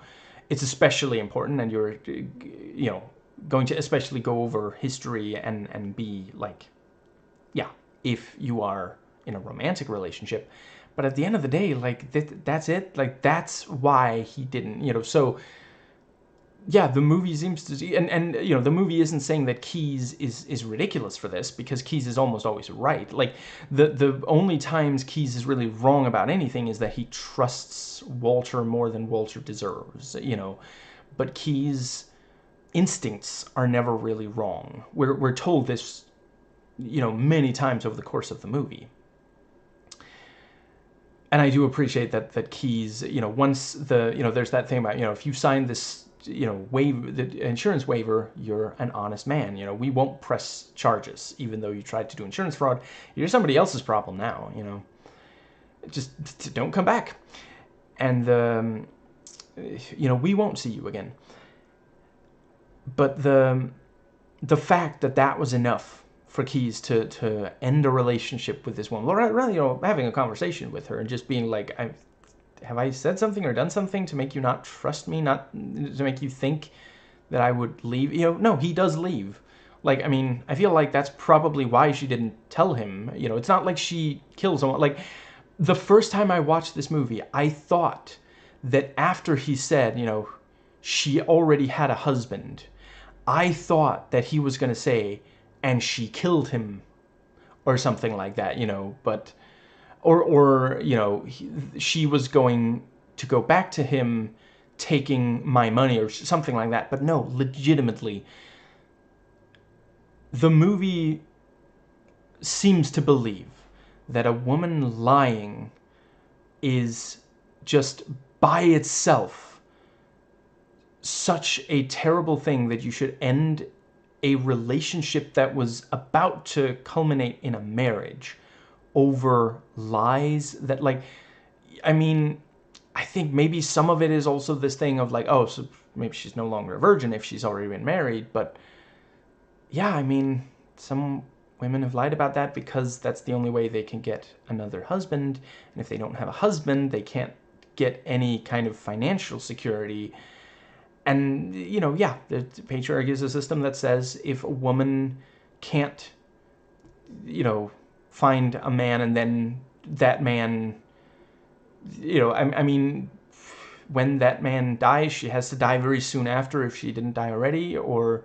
It's especially important, and you're, you know, going to especially go over history and be like, yeah, if you are in a romantic relationship. But at the end of the day, like, that's it. Like, that's why he didn't, you know. So yeah, the movie seems to, and you know, the movie isn't saying that Keyes is ridiculous for this, because Keyes is almost always right. Like, the only times Keyes is really wrong about anything is that he trusts Walter more than Walter deserves, you know. But Keyes' instincts are never really wrong. We're told this, you know, many times over the course of the movie. And I do appreciate that Keyes, once there's that thing about, if you sign this, waiver, the insurance waiver, you're an honest man. We won't press charges, even though you tried to do insurance fraud. You're somebody else's problem now. Just don't come back, and we won't see you again. But the fact that was enough for Keyes to end a relationship with this woman, rather having a conversation with her and just being like, have I said something or done something to make you not trust me, not to make you think that I would leave? No, he does leave. Like, I mean, I feel like that's probably why she didn't tell him. It's not like she kills someone. Like, the first time I watched this movie, I thought that after he said, she already had a husband, I thought that he was going to say, and she killed him, or something like that, but, or she was going to go back to him taking my money or something like that. But no, legitimately, the movie seems to believe that a woman lying is just by itself such a terrible thing that you should end a relationship that was about to culminate in a marriage over lies. That, like, I mean, I think maybe some of it is also this thing of like, oh, so maybe she's no longer a virgin if she's already been married. But yeah, I mean, some women have lied about that because that's the only way they can get another husband. And if they don't have a husband, they can't get any kind of financial security. And, yeah, the patriarchy is a system that says if a woman can't, find a man and then that man, I mean, when that man dies, she has to die very soon after if she didn't die already, or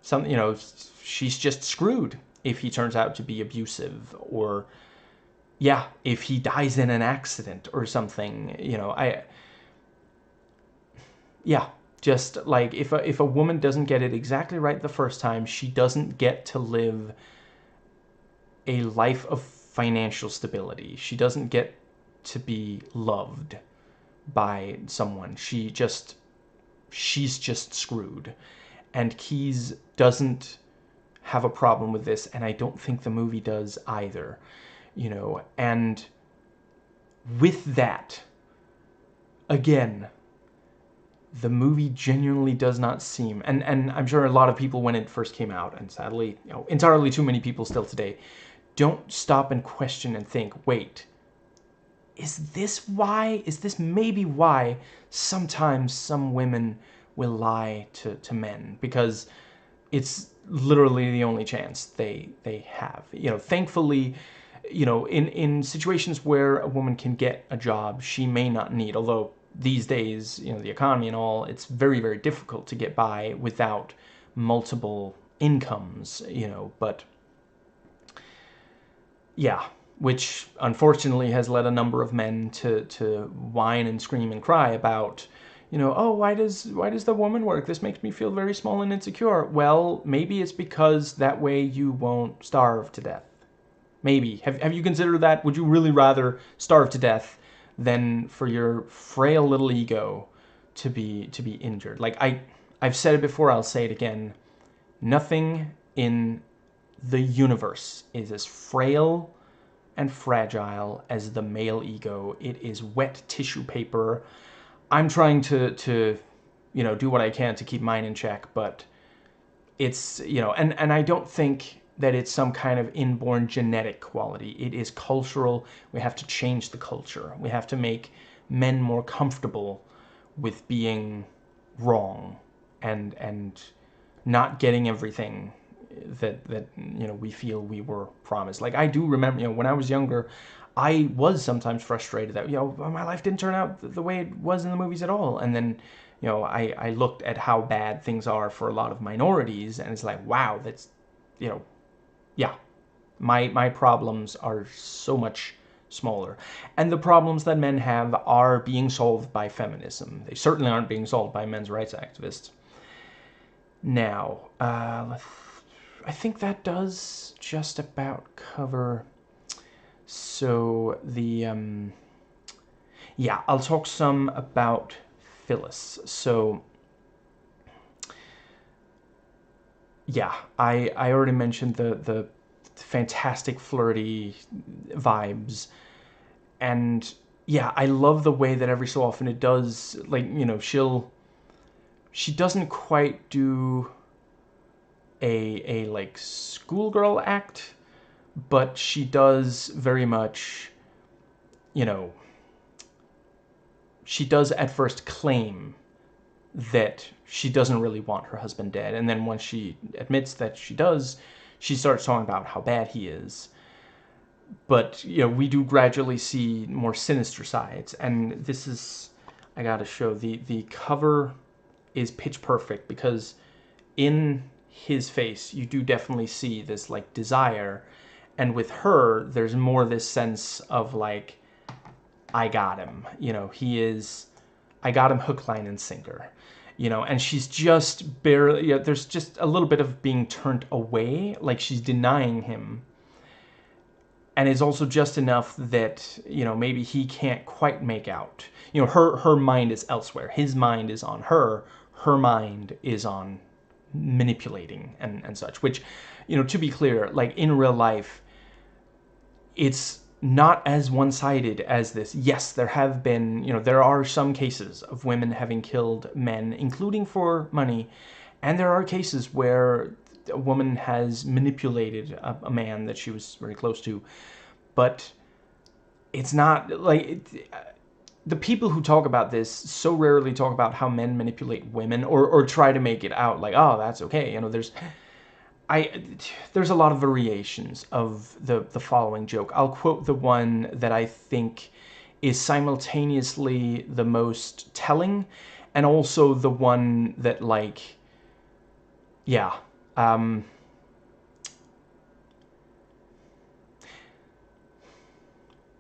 something, she's just screwed if he turns out to be abusive, or, yeah, if he dies in an accident or something, yeah. Just like if a woman doesn't get it exactly right the first time, she doesn't get to live a life of financial stability. She doesn't get to be loved by someone. She's just screwed. And Keyes doesn't have a problem with this, and I don't think the movie does either. And with that, again, the movie genuinely does not seem, and I'm sure a lot of people when it first came out, and sadly, entirely too many people still today, don't stop and question and think, wait, is this maybe why sometimes some women will lie to men? Because it's literally the only chance they have. Thankfully, in situations where a woman can get a job she may not need, although these days, the economy and all, it's very, very difficult to get by without multiple incomes, but yeah, which unfortunately has led a number of men to whine and scream and cry about, oh, why does the woman work? This makes me feel very small and insecure. Well, maybe it's because that way you won't starve to death. Maybe. Have you considered that? Would you really rather starve to death than for your frail little ego to be injured? Like, I've said it before, I'll say it again. Nothing in the universe is as frail and fragile as the male ego. It is wet tissue paper. I'm trying to do what I can to keep mine in check, but it's, and I don't think that it's some kind of inborn genetic quality. It is cultural. We have to change the culture. We have to make men more comfortable with being wrong and not getting everything that we feel we were promised. Like, I do remember, when I was younger, I was sometimes frustrated that, my life didn't turn out the way it was in the movies at all. And then, I looked at how bad things are for a lot of minorities, and it's like, wow, that's, yeah, my problems are so much smaller. And the problems that men have are being solved by feminism. They certainly aren't being solved by men's rights activists. Now, I think that does just about cover. So the yeah, I'll talk some about Phyllis. So, yeah, I already mentioned the fantastic flirty vibes, and yeah, I love the way that every so often it does, like, you know, she doesn't quite do a like schoolgirl act, but she does very much, you know, she does at first claim that she doesn't really want her husband dead, and then once she admits that she does, she starts talking about how bad he is. But you know, we do gradually see more sinister sides, and this is, I gotta show, the cover is pitch perfect, because in his face you do definitely see this like desire, and with her there's more this sense of like, I got him, you know, he is, I got him hook, line, and sinker, you know, and she's just barely, you know, there's just a little bit of being turned away, like she's denying him, and it's also just enough that, you know, maybe he can't quite make out, you know, her mind is elsewhere, his mind is on her mind is on manipulating and such, which, you know, to be clear, like in real life, it's not as one-sided as this. Yes, there have been, you know, there are some cases of women having killed men, including for money, and there are cases where a woman has manipulated a man that she was very close to, but it's not like the people who talk about this so rarely talk about how men manipulate women, or try to make it out like, oh, that's okay, you know. There's a lot of variations of the following joke. I'll quote the one that I think is simultaneously the most telling, and also the one that, like, yeah,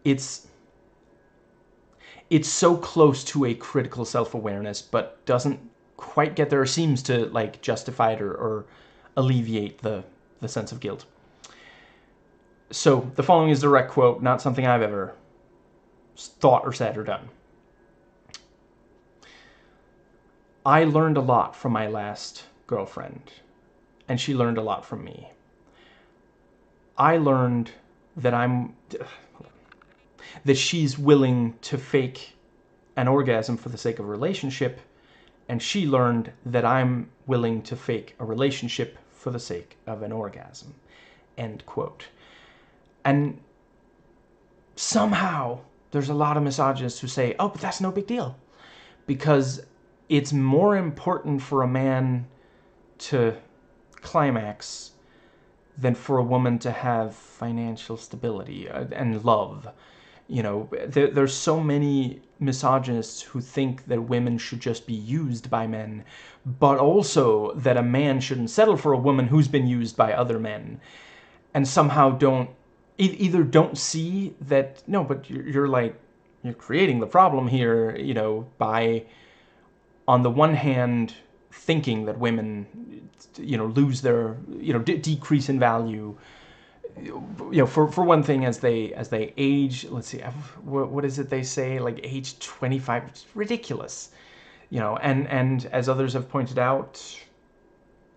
it's so close to a critical self-awareness, but doesn't quite get there, or seems to like justify it, or alleviate the sense of guilt. So the following is a direct quote, not something I've ever thought or said or done. I learned a lot from my last girlfriend, and she learned a lot from me. I learned that she's willing to fake an orgasm for the sake of a relationship, and she learned that I'm willing to fake a relationship for the sake of an orgasm. End quote. And somehow there's a lot of misogynists who say, oh, but that's no big deal, because it's more important for a man to climax than for a woman to have financial stability and love. You know, there's so many misogynists who think that women should just be used by men, but also that a man shouldn't settle for a woman who's been used by other men, and somehow don't either don't see that, no, but you're like, you're creating the problem here, you know, by on the one hand thinking that women, you know, lose their, you know, decrease in value, you know, for one thing, as they age. Let's see, what is it they say, like age 25? It's ridiculous, you know. And as others have pointed out,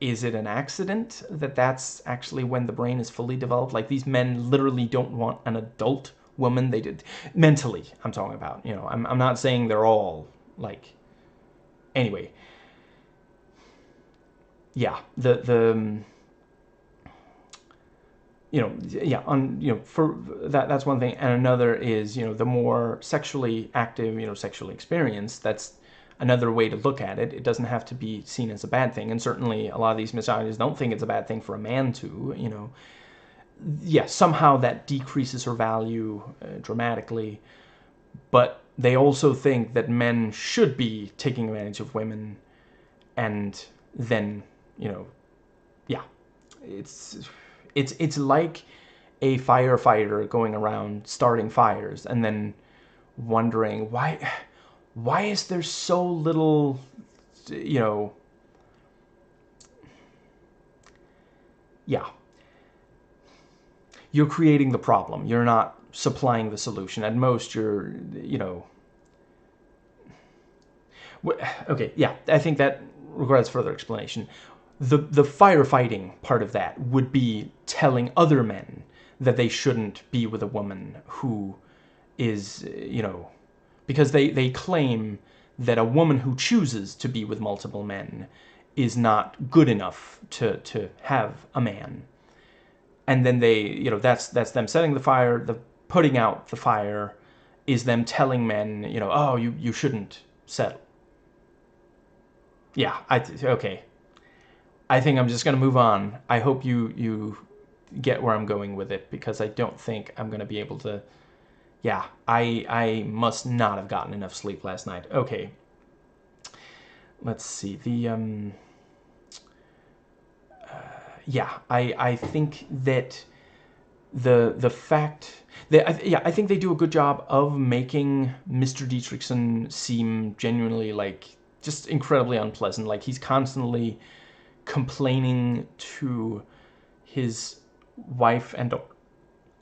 is it an accident that that's actually when the brain is fully developed? Like, these men literally don't want an adult woman. They did mentally, I'm talking about, you know. I'm not saying they're all like, anyway. Yeah, the you know, yeah, on, you know, for that's one thing. And another is, you know, the more sexually active, you know, sexually experienced, that's another way to look at it. It doesn't have to be seen as a bad thing, and certainly a lot of these misogynists don't think it's a bad thing for a man to, you know, yeah, somehow that decreases her value dramatically, but they also think that men should be taking advantage of women, and then, you know, yeah, it's like a firefighter going around starting fires and then wondering why is there so little, you know, yeah, you're creating the problem, you're not supplying the solution. At most, you're, you know, Okay, yeah, I think that requires further explanation. The firefighting part of that would be telling other men that they shouldn't be with a woman who is, because they claim that a woman who chooses to be with multiple men is not good enough to have a man. And then that's them setting the fire. The putting out the fire is them telling men, oh, you shouldn't settle. Yeah, okay. I think I'm just gonna move on. I hope you get where I'm going with it, because I don't think I'm gonna be able to. Yeah, I must not have gotten enough sleep last night. Okay. Let's see. Yeah, I think that the fact that I think they do a good job of making Mr. Dietrichson seem genuinely, like, just incredibly unpleasant. Like, he's constantly complaining to his wife and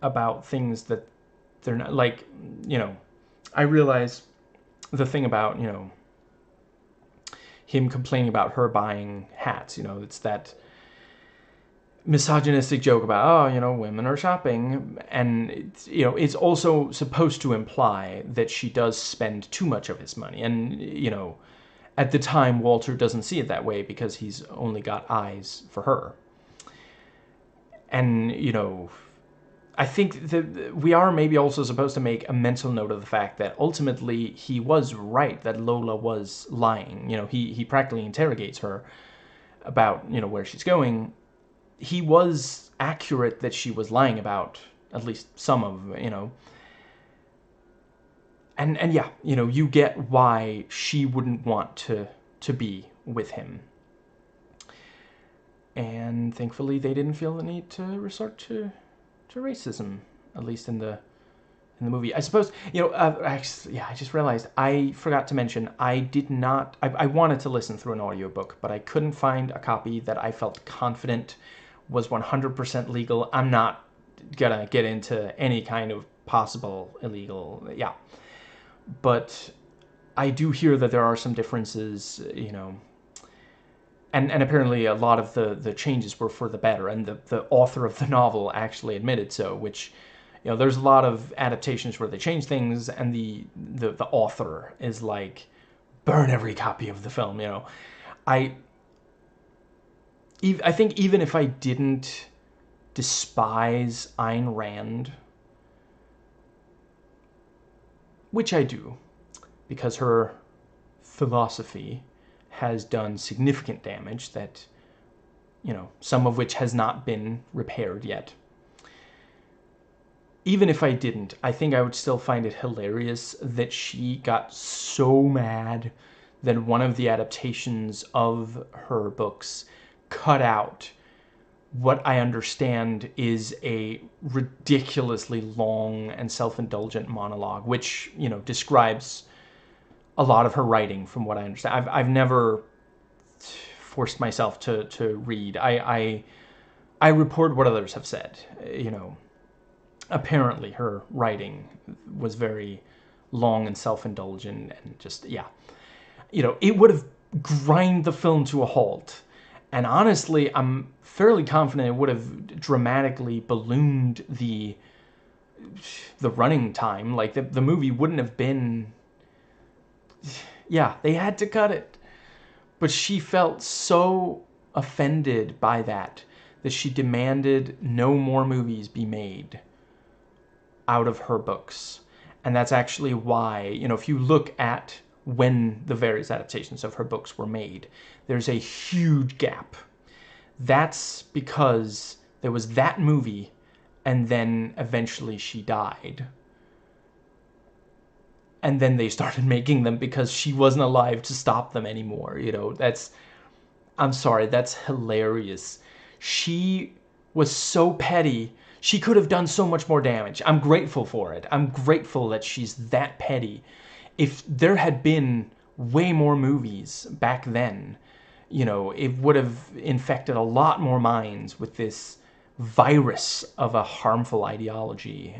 about things that they're not, like, I realize the thing about, him complaining about her buying hats, it's that misogynistic joke about, women are shopping, and it's also supposed to imply that she does spend too much of his money. And at the time, Walter doesn't see it that way because he's only got eyes for her. And I think that we are maybe also supposed to make a mental note of the fact that ultimately he was right, that Lola was lying. He practically interrogates her about where she's going. He was accurate that she was lying about at least some of, and yeah, you get why she wouldn't want to be with him. And thankfully they didn't feel the need to resort to racism, at least in the movie. I suppose, actually, yeah, I just realized I forgot to mention, I did not, I wanted to listen through an audiobook, but I couldn't find a copy that I felt confident was 100% legal. I'm not gonna get into any kind of possible illegal, yeah. But I do hear that there are some differences, and apparently a lot of the changes were for the better, and the author of the novel actually admitted so, which, there's a lot of adaptations where they change things, and the author is like, burn every copy of the film, I think even if I didn't despise Ayn Rand, which I do, because her philosophy has done significant damage that, some of which has not been repaired yet. Even if I didn't, I think I would still find it hilarious that she got so mad that one of the adaptations of her books cut out what I understand is a ridiculously long and self-indulgent monologue, which, describes a lot of her writing from what I understand. I've never forced myself to read. I report what others have said. Apparently her writing was very long and self-indulgent, and just, yeah. It would have grind the film to a halt. And honestly, I'm fairly confident it would have dramatically ballooned the running time. Like, the movie wouldn't have been... Yeah, they had to cut it. But she felt so offended by that she demanded no more movies be made out of her books. And that's actually why, if you look at when the various adaptations of her books were made, there's a huge gap. That's because there was that movie, and then eventually she died. And then they started making them because she wasn't alive to stop them anymore. I'm sorry, that's hilarious. She was so petty. She could have done so much more damage. I'm grateful for it. I'm grateful that she's that petty. If there had been way more movies back then, it would have infected a lot more minds with this virus of a harmful ideology,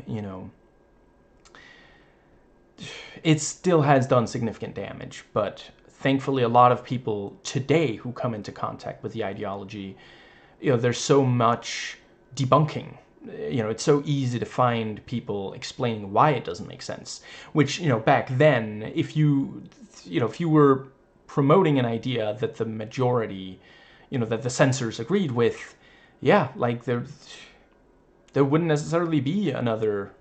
It still has done significant damage, but thankfully a lot of people today who come into contact with the ideology, there's so much debunking. It's so easy to find people explaining why it doesn't make sense. Which, back then, if you were promoting an idea that the majority, that the censors agreed with, yeah, like there wouldn't necessarily be another,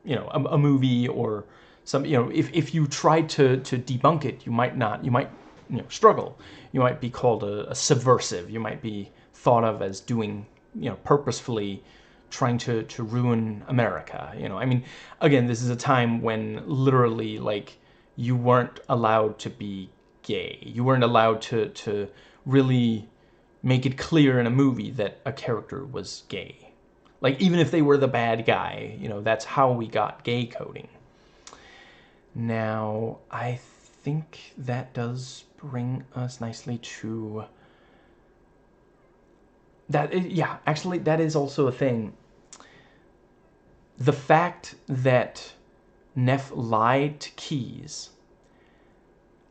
a movie or some, if you tried to debunk it, you might struggle. You might be called a subversive. You might be thought of as doing, purposefully trying to ruin America. I mean, again, this is a time when literally, like, you weren't allowed to be gay. You weren't allowed to really make it clear in a movie that a character was gay. Like, even if they were the bad guy, that's how we got gay coding. Now, I think that does bring us nicely to that. Yeah, actually, that is also a thing. The fact that Neff lied to Keyes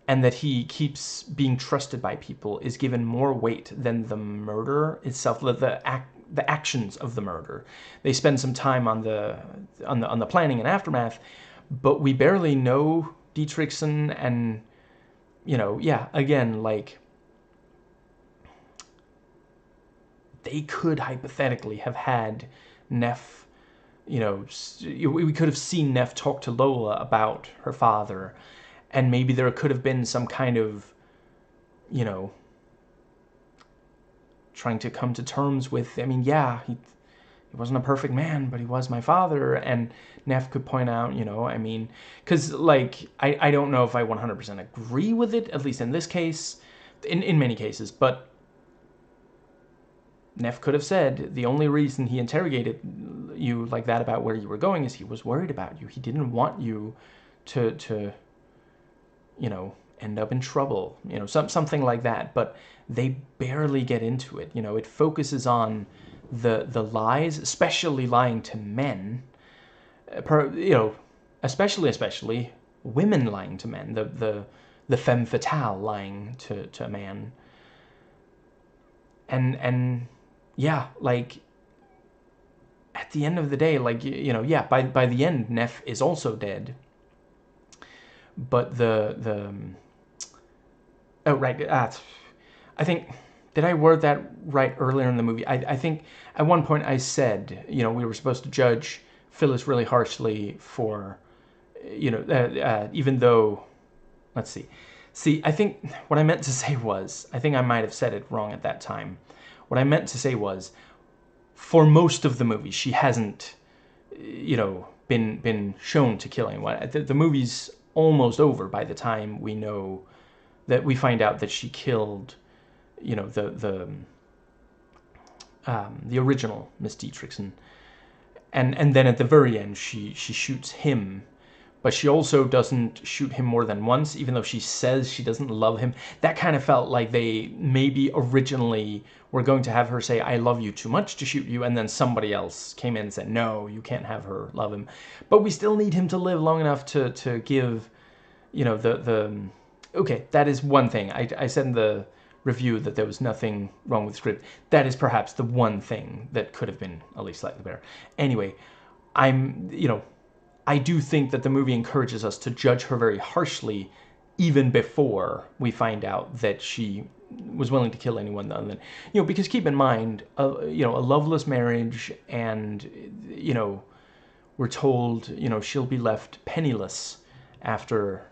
and that he keeps being trusted by people is given more weight than the murder itself, the actions of the murder. They spend some time on the planning and aftermath, but we barely know Dietrichson, and yeah, again, like, they could hypothetically have had Neff, we could have seen Neff talk to Lola about her father, and maybe there could have been some kind of, trying to come to terms with, I mean, yeah, he wasn't a perfect man, but he was my father, and Neff could point out, I mean, because, like, I don't know if I 100% agree with it, at least in this case, in many cases, but Neff could have said the only reason he interrogated you like that about where you were going is he was worried about you. He didn't want you to end up in trouble, something like that. But they barely get into it. It focuses on the lies, especially lying to men. Especially women lying to men. The femme fatale lying to a man. And yeah, like, at the end of the day, like, yeah, by the end, Neff is also dead. But oh, right, I think, did I word that right earlier in the movie? I think at one point I said, we were supposed to judge Phyllis really harshly for, even though, let's see. See, I think what I meant to say was, I think I might have said it wrong at that time. What I meant to say was, for most of the movie, she hasn't, been shown to kill anyone. The movie's almost over by the time we know that we find out that she killed, the original Miss Dietrichson, and then at the very end she shoots him. But she also doesn't shoot him more than once, even though she says she doesn't love him. That kind of felt like they maybe originally were going to have her say, I love you too much to shoot you, and then somebody else came in and said, no, you can't have her love him. But we still need him to live long enough to give, Okay, that is one thing. I said in the review that there was nothing wrong with the script. That is perhaps the one thing that could have been at least slightly better. Anyway, I do think that the movie encourages us to judge her very harshly even before we find out that she was willing to kill anyone other than, because keep in mind, a loveless marriage, and, we're told, she'll be left penniless after,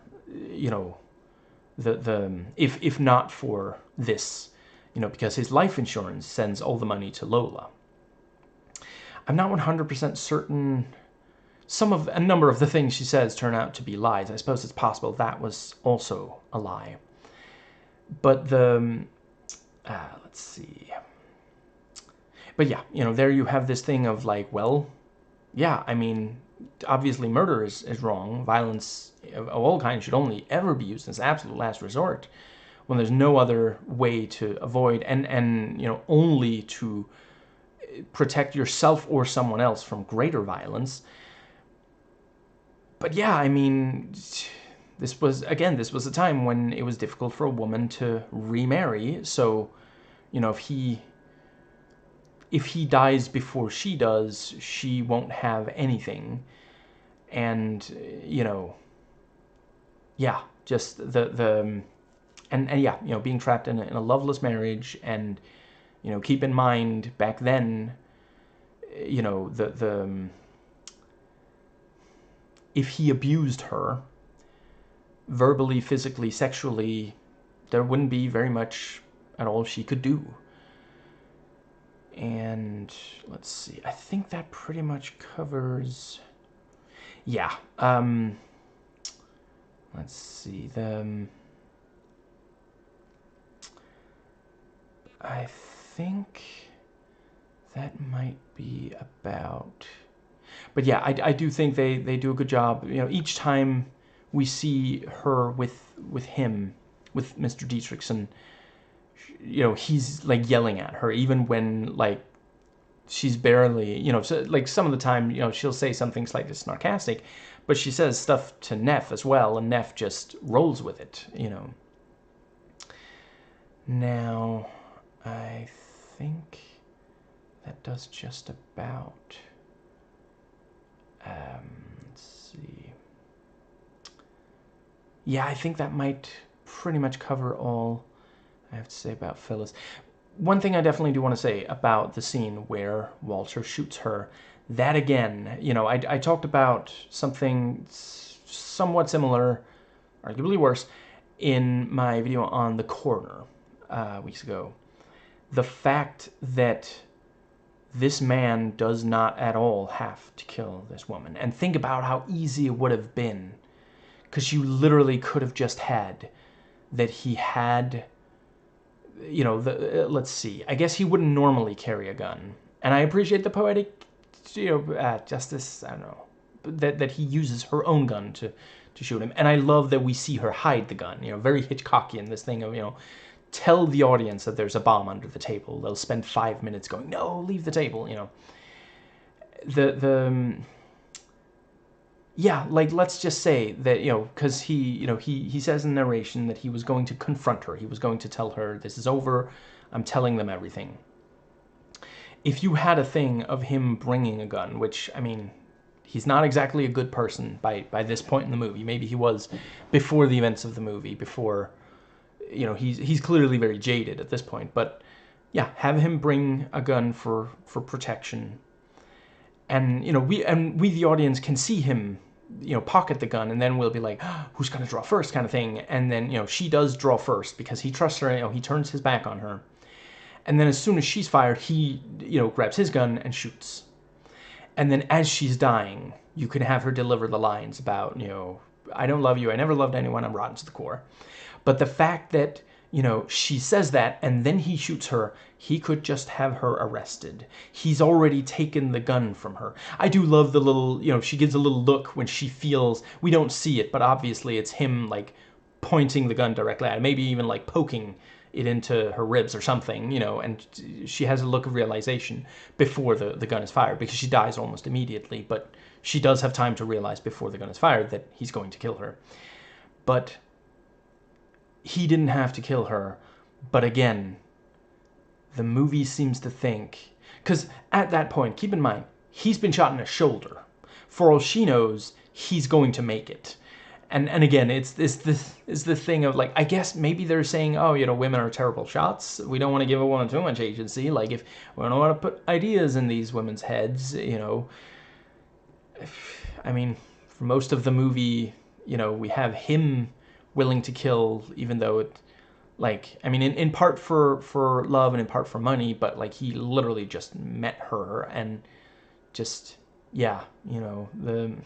if not for this, because his life insurance sends all the money to Lola. I'm not 100% certain. A number of the things she says turn out to be lies. I suppose it's possible that was also a lie. But let's see. But yeah, there you have this thing of like, well, yeah, I mean, obviously murder is wrong. Violence of all kinds should only ever be used as absolute last resort when there's no other way to avoid and only to protect yourself or someone else from greater violence. But yeah, I mean, this was a time when it was difficult for a woman to remarry. So, you know, if he dies before she does, she won't have anything. And, you know, yeah, just and yeah, you know, being trapped in a loveless marriage. And, you know, keep in mind back then, you know, if he abused her verbally, physically, sexually, there wouldn't be very much at all she could do. And let's see, I think that pretty much covers, yeah. Let's see, I think that might be about, but yeah, I do think they do a good job. You know, each time we see her with him, with Mr. Dietrichson, you know, he's like yelling at her, even when like she's barely, you know, so, like some of the time, you know, she'll say something slightly sarcastic, but she says stuff to Neff as well, and Neff just rolls with it, you know. Now, I think that does just about, let's see. Yeah, I think that might pretty much cover all I have to say about Phyllis. One thing I definitely do want to say about the scene where Walter shoots her, that again, you know, I talked about something somewhat similar, arguably worse, in my video on The Coroner weeks ago. The fact that this man does not at all have to kill this woman. And think about how easy it would have been, because you literally could have just had that he had, you know, let's see, I guess he wouldn't normally carry a gun. And I appreciate the poetic, you know, justice, I don't know, that he uses her own gun to shoot him. And I love that we see her hide the gun, you know, very Hitchcockian, this thing of, you know, tell the audience that there's a bomb under the table. They'll spend 5 minutes going, no, leave the table, you know. Yeah, like, let's just say that, you know, because he, you know, he says in narration that he was going to confront her. He was going to tell her, this is over, I'm telling them everything. If you had a thing of him bringing a gun, which, I mean, he's not exactly a good person by this point in the movie. Maybe he was before the events of the movie, before, you know, he's clearly very jaded at this point. But, yeah, have him bring a gun for protection. And, you know, we the audience can see him, you know, pocket the gun, and then we'll be like, oh, who's going to draw first, kind of thing. And then, you know, she does draw first because he trusts her, you know, he turns his back on her. And then as soon as she's fired, he, you know, grabs his gun and shoots. And then as she's dying, you can have her deliver the lines about, you know, I don't love you, I never loved anyone, I'm rotten to the core. But the fact that, you know, she says that and then he shoots her, he could just have her arrested. He's already taken the gun from her. I do love the little, you know, she gives a little look when she feels, we don't see it, but obviously it's him, like, pointing the gun directly at her, maybe even, like, poking it into her ribs or something, you know, and she has a look of realization before the gun is fired, because she dies almost immediately, but she does have time to realize before the gun is fired that he's going to kill her. But he didn't have to kill her. But again, the movie seems to think, because at that point, keep in mind, he's been shot in the shoulder. For all she knows, he's going to make it. And again, it's the thing of, like, I guess maybe they're saying, oh, you know, women are terrible shots. We don't want to give a woman too much agency. Like, if we don't want to put ideas in these women's heads, you know. I mean, for most of the movie, you know, we have him willing to kill, even though it, like, I mean, in part for love and in part for money, but, like, he literally just met her and just, yeah, you know,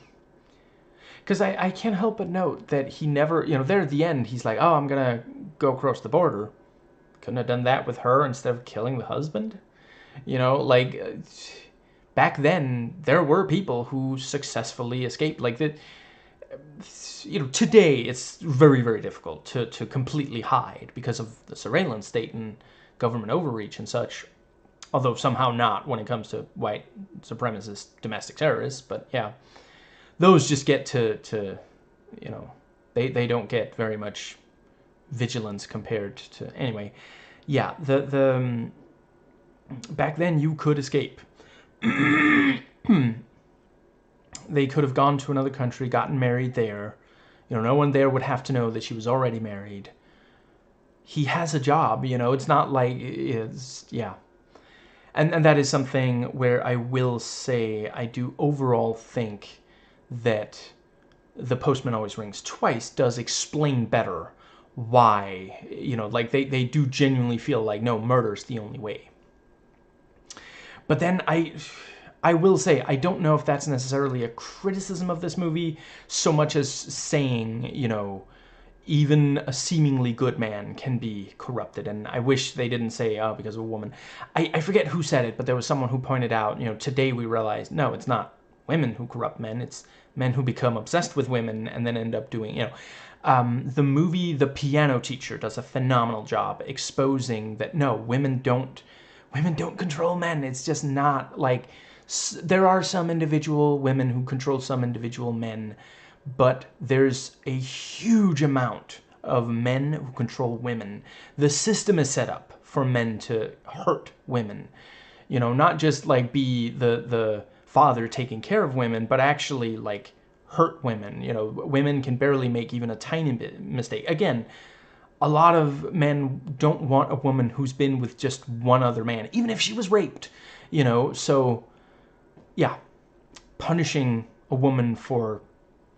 because I can't help but note that he never, you know, there at the end, he's like, oh, I'm going to go across the border. Couldn't have done that with her instead of killing the husband? You know, like, back then, there were people who successfully escaped. Like, you know, today, it's very, very difficult to completely hide because of the surveillance state and government overreach and such. Although somehow not when it comes to white supremacist domestic terrorists, but yeah. Those just get to you know, They don't get very much vigilance compared to... Anyway, yeah, the back then you could escape. They could have gone to another country, gotten married there. You know, no one there would have to know that she was already married. He has a job, you know, it's not like it's... Yeah. And that is something where I will say I do overall think that The Postman Always Rings Twice does explain better why, you know, like they do genuinely feel like, no, murder's the only way. But then I will say, I don't know if that's necessarily a criticism of this movie so much as saying, you know, even a seemingly good man can be corrupted. And I wish they didn't say, oh, because of a woman. I forget who said it, but there was someone who pointed out, you know, today we realize, no, it's not women who corrupt men. It's men who become obsessed with women and then end up doing, you know. The movie The Piano Teacher does a phenomenal job exposing that, no, women don't control men. It's just not like... There are some individual women who control some individual men, but there's a huge amount of men who control women. The system is set up for men to hurt women. You know, not just like be the father taking care of women, but actually like hurt women. You know, women can barely make even a tiny mistake. Again, a lot of men don't want a woman who's been with just one other man, even if she was raped. You know, so yeah, punishing a woman for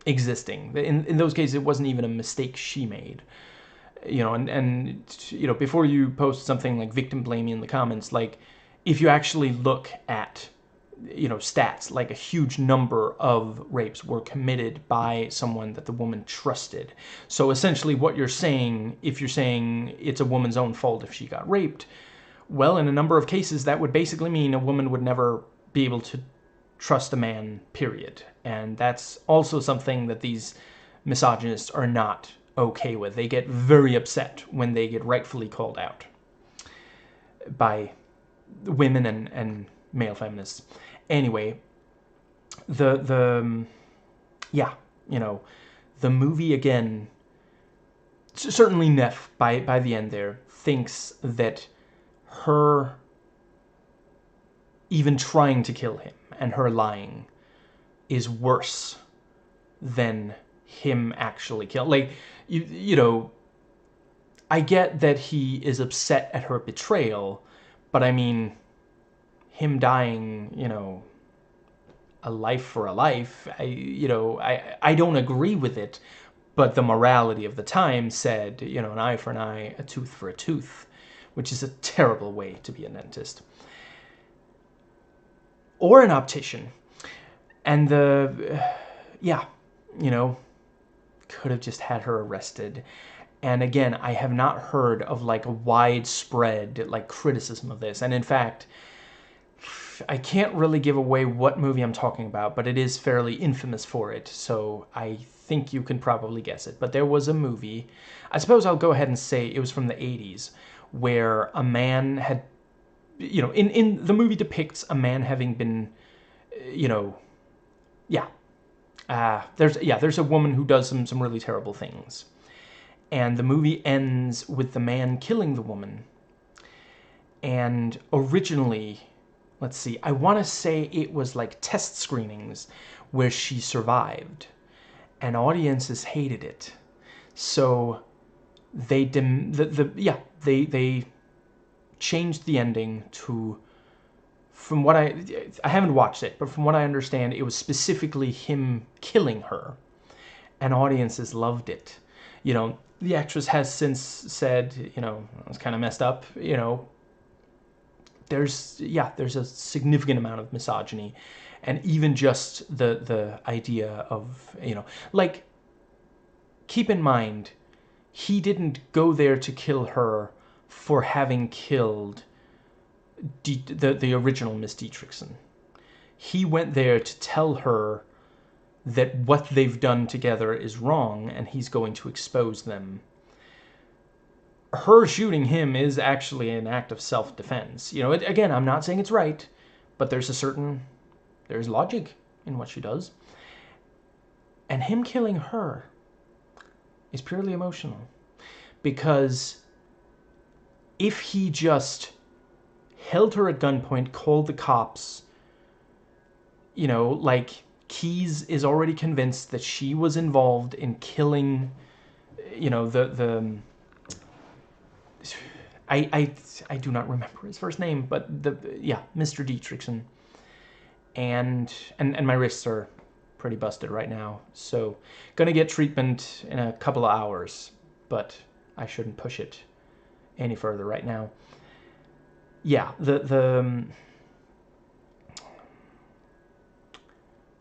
existing. In those cases, it wasn't even a mistake she made. You know, and you know, before you post something like victim blaming in the comments, like if you actually look at, you know, stats, like a huge number of rapes were committed by someone that the woman trusted. So essentially what you're saying, if you're saying it's a woman's own fault if she got raped, well, in a number of cases, that would basically mean a woman would never be able to trust a man, period. And that's also something that these misogynists are not okay with. They get very upset when they get rightfully called out by women and male feminists. Anyway, yeah, you know, the movie again, certainly Neff by the end there thinks that her even trying to kill him and her lying is worse than him actually kill. Like, you know, I get that he is upset at her betrayal, but I mean, him dying, you know, a life for a life, I don't agree with it, but the morality of the time said, you know, an eye for an eye, a tooth for a tooth, which is a terrible way to be a dentist. Or an optician. And yeah, you know, could have just had her arrested. And again, I have not heard of like a widespread like criticism of this. And in fact, I can't really give away what movie I'm talking about, but it is fairly infamous for it. So I think you can probably guess it. But there was a movie, I suppose I'll go ahead and say it was from the 80s, where a man had, you know, in the movie depicts a man having been, you know, yeah. There's a woman who does some really terrible things. And the movie ends with the man killing the woman. And originally, let's see, I want to say it was like test screenings where she survived. And audiences hated it. So they they changed the ending to, from what I haven't watched it, but from what I understand, it was specifically him killing her, and audiences loved it. You know, the actress has since said, you know, it was kind of messed up. You know, there's a significant amount of misogyny, and even just the idea of, you know, like, keep in mind, he didn't go there to kill her for having killed the original Miss Dietrichson. He went there to tell her that what they've done together is wrong, and he's going to expose them. Her shooting him is actually an act of self-defense. You know, again, I'm not saying it's right, but there's logic in what she does. And him killing her, is purely emotional. Because if he just held her at gunpoint, called the cops, you know, like, Keyes is already convinced that she was involved in killing, you know, I do not remember his first name, but Mr. Dietrichson. And my wrists are pretty busted right now, so gonna get treatment in a couple of hours, but I shouldn't push it any further right now. Yeah,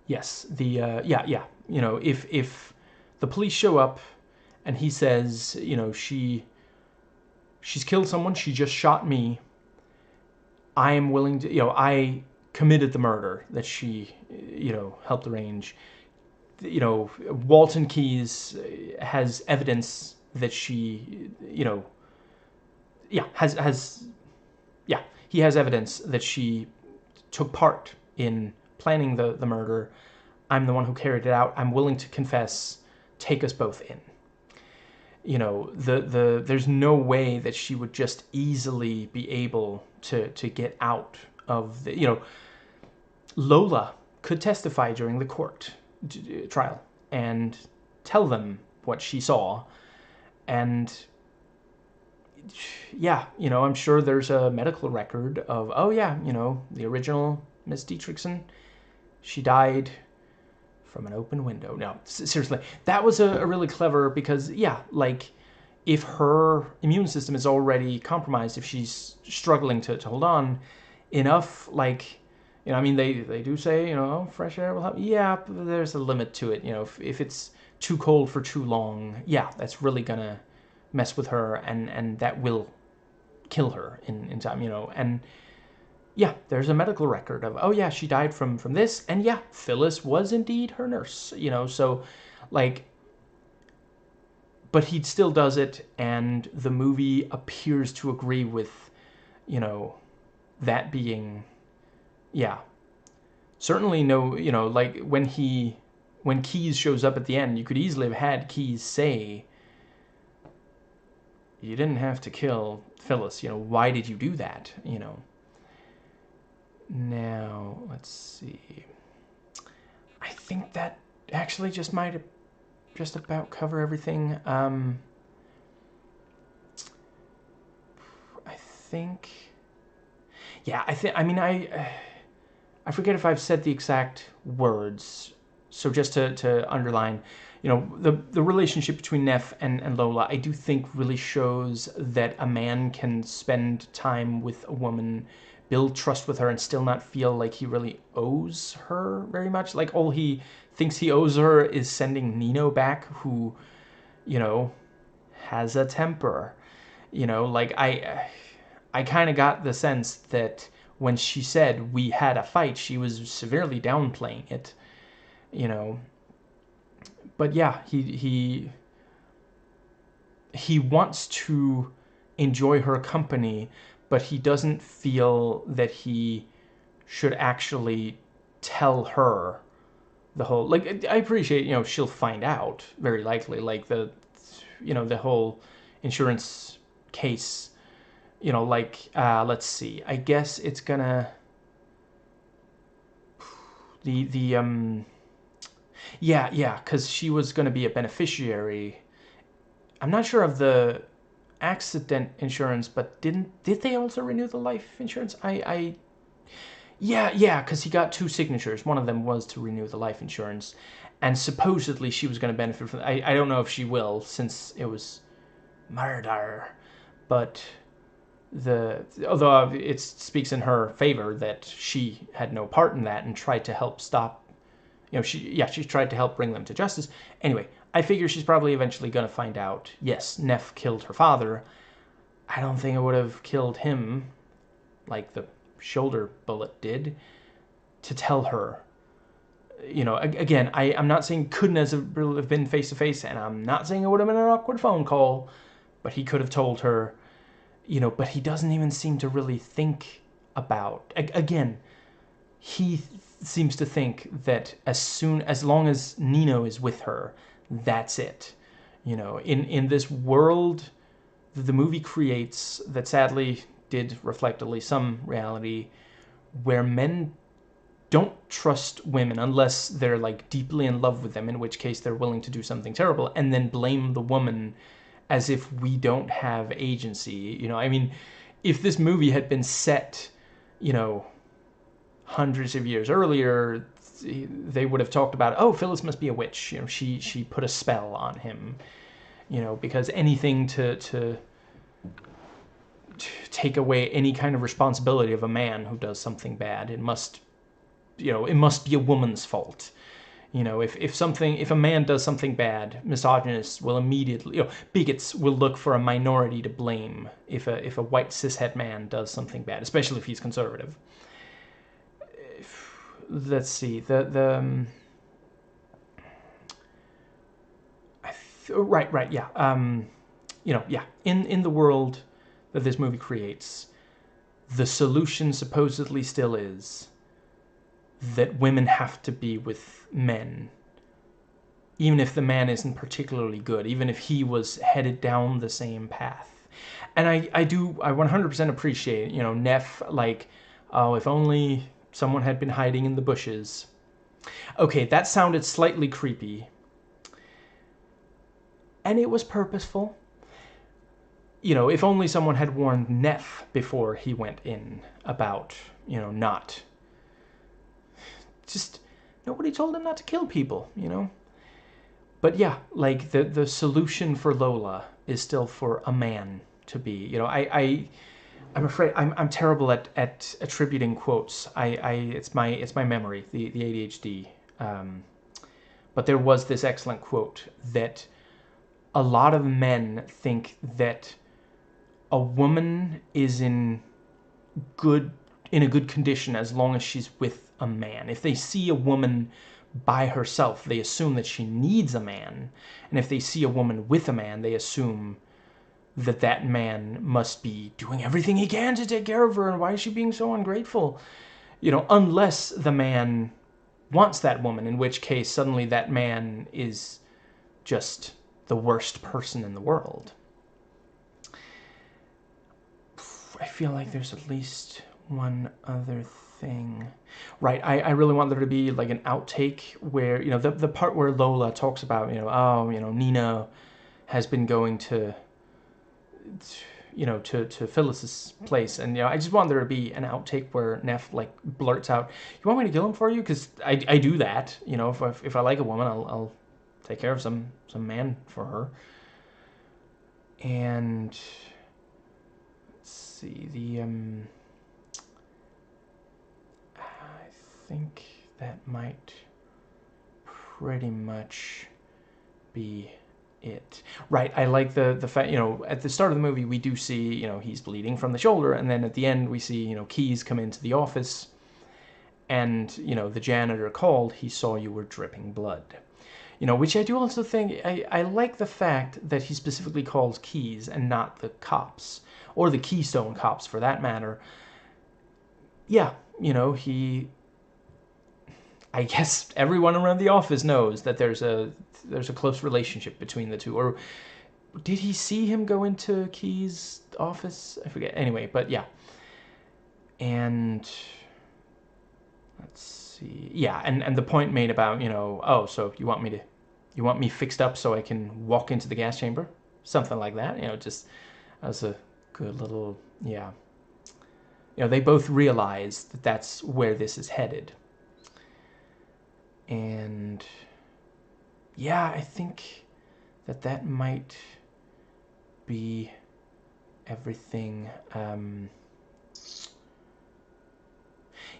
yes, you know, if the police show up and he says, you know, she's killed someone, she just shot me, I am willing to, you know, I committed the murder that she, you know, helped arrange. You know, Walton Keyes has evidence that she, you know, he has evidence that she took part in planning the murder. I'm the one who carried it out. I'm willing to confess. Take us both in. You know, there's no way that she would just easily be able to get out of the, you know, Lola could testify during the court trial and tell them what she saw. And yeah, you know, I'm sure there's a medical record of, oh yeah, you know, the original Miss Dietrichson, she died from an open window. No, seriously, that was a really clever, because yeah, like, if her immune system is already compromised, if she's struggling to hold on enough, like, you know, I mean, they do say, you know, fresh air will help. Yeah, but there's a limit to it. You know, if it's too cold for too long, yeah, that's really gonna mess with her, and that will kill her in time, you know. And yeah, there's a medical record of, oh yeah, she died from this, and yeah, Phyllis was indeed her nurse, you know. So, like, but he still does it, and the movie appears to agree with, you know, that being, yeah, certainly no, you know, like, when Keyes shows up at the end, you could easily have had Keyes say, you didn't have to kill Phyllis, you know, why did you do that, you know. Now, let's see. I think that actually just might just about cover everything. I think, yeah, I mean, I forget if I've said the exact words, so just to underline, you know, the relationship between Neff and Lola, I do think really shows that a man can spend time with a woman, build trust with her, and still not feel like he really owes her very much. Like, all he thinks he owes her is sending Nino back, who, you know, has a temper. You know, like, I kind of got the sense that when she said we had a fight, she was severely downplaying it, you know. But yeah, he wants to enjoy her company, but he doesn't feel that he should actually tell her the whole, like, I appreciate, you know, she'll find out very likely, like, you know, the whole insurance case, you know, like, let's see, I guess it's gonna, yeah, because she was gonna be a beneficiary. I'm not sure of the accident insurance, but did they also renew the life insurance? Yeah, because he got 2 signatures. One of them was to renew the life insurance, and supposedly she was going to benefit from it. I don't know if she will, since it was murder, but although it speaks in her favor that she had no part in that and tried to help stop, you know, she tried to help bring them to justice. Anyway, I figure she's probably eventually going to find out, yes, Neff killed her father. I don't think it would have killed him like the shoulder bullet did, to tell her. You know, again, I'm not saying couldn't have been face-to-face, and I'm not saying it would have been an awkward phone call, but he could have told her, you know, but he doesn't even seem to really think about, again, he seems to think that as long as Nino is with her, that's it. You know, in this world that the movie creates, that sadly did reflect at least some reality, where men don't trust women unless they're like deeply in love with them, in which case they're willing to do something terrible, and then blame the woman as if we don't have agency. You know, I mean, if this movie had been set, you know, hundreds of years earlier, they would have talked about, oh, Phyllis must be a witch. You know, she put a spell on him. You know, because anything to take away any kind of responsibility of a man who does something bad, it must, you know, it must be a woman's fault. You know, if a man does something bad, misogynists will immediately, you know, bigots will look for a minority to blame if a white cishet man does something bad, especially if he's conservative. Let's see, right, yeah, you know, yeah, in the world that this movie creates, the solution supposedly still is that women have to be with men, even if the man isn't particularly good, even if he was headed down the same path. And I 100% appreciate, you know, Neff, like, oh, if only someone had been hiding in the bushes. Okay, that sounded slightly creepy. And it was purposeful. You know, if only someone had warned Neff before he went in about, you know, not... Just, nobody told him not to kill people, you know? But yeah, like, the solution for Lola is still for a man to be. You know, I'm afraid I'm terrible at attributing quotes. It's my memory, the ADHD. But there was this excellent quote that a lot of men think that a woman is in a good condition as long as she's with a man. If they see a woman by herself, they assume that she needs a man. And if they see a woman with a man, they assume that that man must be doing everything he can to take care of her, and why is she being so ungrateful? You know, unless the man wants that woman, in which case suddenly that man is just the worst person in the world. I feel like there's at least one other thing. Right, I really want there to be like an outtake where, you know, the part where Lola talks about, you know, oh, you know, Nina has been going to you know, to Phyllis's place, and, you know, I just want there to be an outtake where Neff, like, blurts out, you want me to kill him for you? Because I do that, you know, if I like a woman, I'll take care of some man for her. And let's see, I think that might pretty much be it. Right, I like the fact, you know, at the start of the movie we do see, you know, he's bleeding from the shoulder, and then at the end we see, you know, Keys come into the office, and, you know, the janitor called, he saw you were dripping blood. You know, which I do also think, I like the fact that he specifically calls Keys and not the cops, or the Keystone cops for that matter. Yeah, you know, I guess everyone around the office knows that there's a close relationship between the two. Or did he see him go into Key's office? I forget. Anyway, but yeah. And let's see. Yeah, and the point made about, you know, oh, so you want me fixed up so I can walk into the gas chamber? Something like that. You know, just as a good little, yeah. You know, they both realize that that's where this is headed. And yeah, I think that might be everything.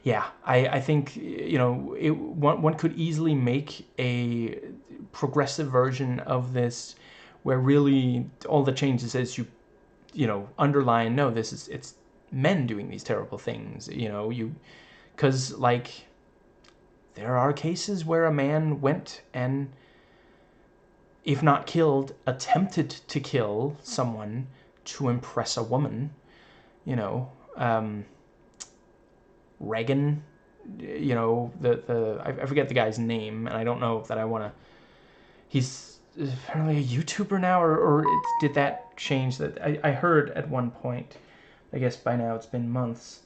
Yeah, I think, you know, one could easily make a progressive version of this where really all the changes is you know, underline, no, it's men doing these terrible things, you know, because, like, there are cases where a man went and, if not killed, attempted to kill someone to impress a woman. You know, Reagan, you know, I forget the guy's name, and I don't know that I want to... apparently a YouTuber now, or did that change? That I heard at one point, I guess by now it's been months,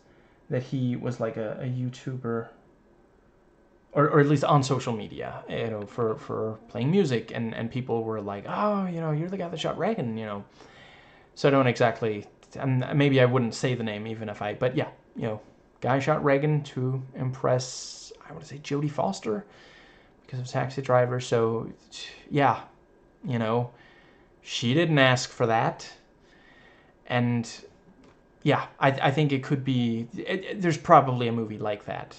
that he was like a YouTuber, or at least on social media, for playing music, and people were like, oh, you're the guy that shot Reagan, So I don't exactly, maybe I wouldn't say the name even if but yeah, guy shot Reagan to impress, I want to say Jodie Foster, because of Taxi Driver. So yeah, she didn't ask for that. And yeah, I think it could be, there's probably a movie like that,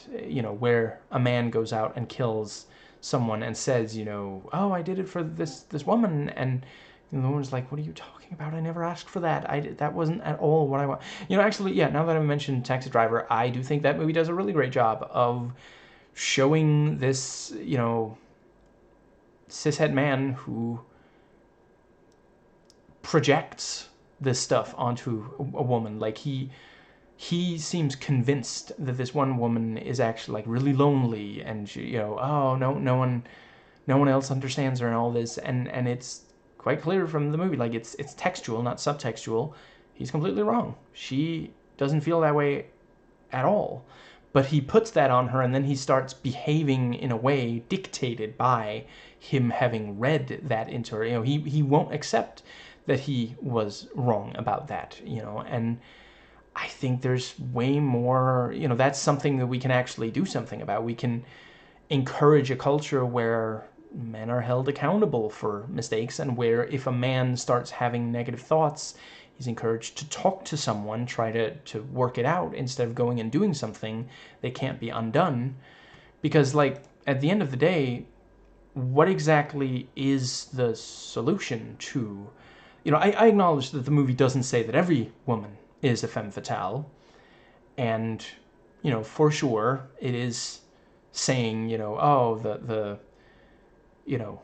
where a man goes out and kills someone and says, oh, I did it for this woman, and the woman's like, what are you talking about? I never asked for that. That wasn't at all what I want. Actually, yeah, now that I mentioned Taxi Driver, I do think that movie does a really great job of showing this, cishet man who projects this stuff onto a woman. Like he seems convinced that this one woman is actually like really lonely, and she, oh, no one else understands her and all this, and it's quite clear from the movie, like it's textual, not subtextual. He's completely wrong. She doesn't feel that way at all. But he puts that on her, and then he starts behaving in a way dictated by him having read that into her. He won't accept that he was wrong about that, and I think there's way more, that's something that we can actually do something about. We can encourage a culture where men are held accountable for mistakes, and where if a man starts having negative thoughts, he's encouraged to talk to someone, try to work it out, instead of going and doing something that can't be undone. Because, like, at the end of the day, what exactly is the solution to... I acknowledge that the movie doesn't say that every woman is a femme fatale, and, for sure, it is saying, oh, you know,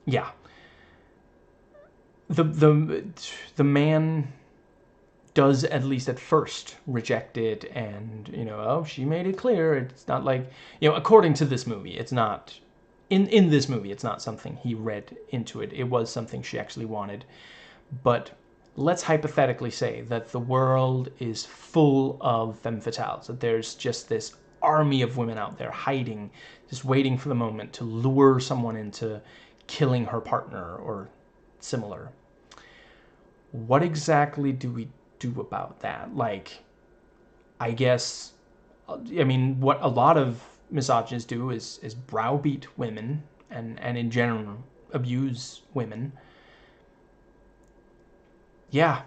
yeah, the man does, at least at first, reject it, and oh, she made it clear. It's not like, according to this movie, it's not in this movie, it's not something he read into it. It was something she actually wanted. But let's hypothetically say that the world is full of femme fatales, that there's just this army of women out there hiding, just waiting for the moment to lure someone into killing her partner or similar. What exactly do we do about that? Like, I guess, what a lot of misogynists do is browbeat women, and in general abuse women. Yeah,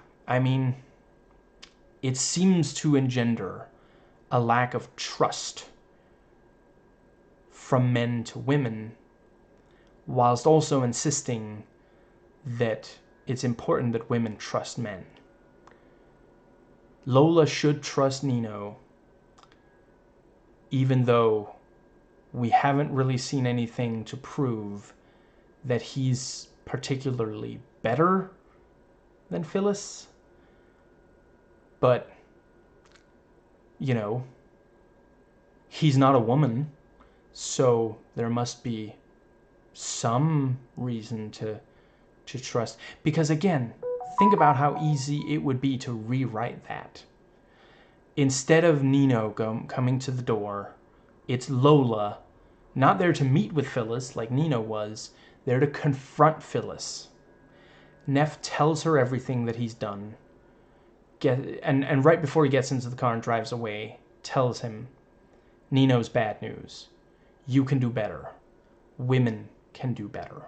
it seems to engender a lack of trust from men to women, whilst also insisting that it's important that women trust men. Lola should trust Nino, even though we haven't really seen anything to prove that he's particularly better than Phyllis. But, he's not a woman, so there must be some reason to trust. Because again, think about how easy it would be to rewrite that. Instead of Nino coming to the door, it's Lola, not there to meet with Phyllis like Nino was, there to confront Phyllis. Neff tells her everything that he's done. And right before he gets into the car and drives away, tells him, Nino's bad news. You can do better. Women can do better.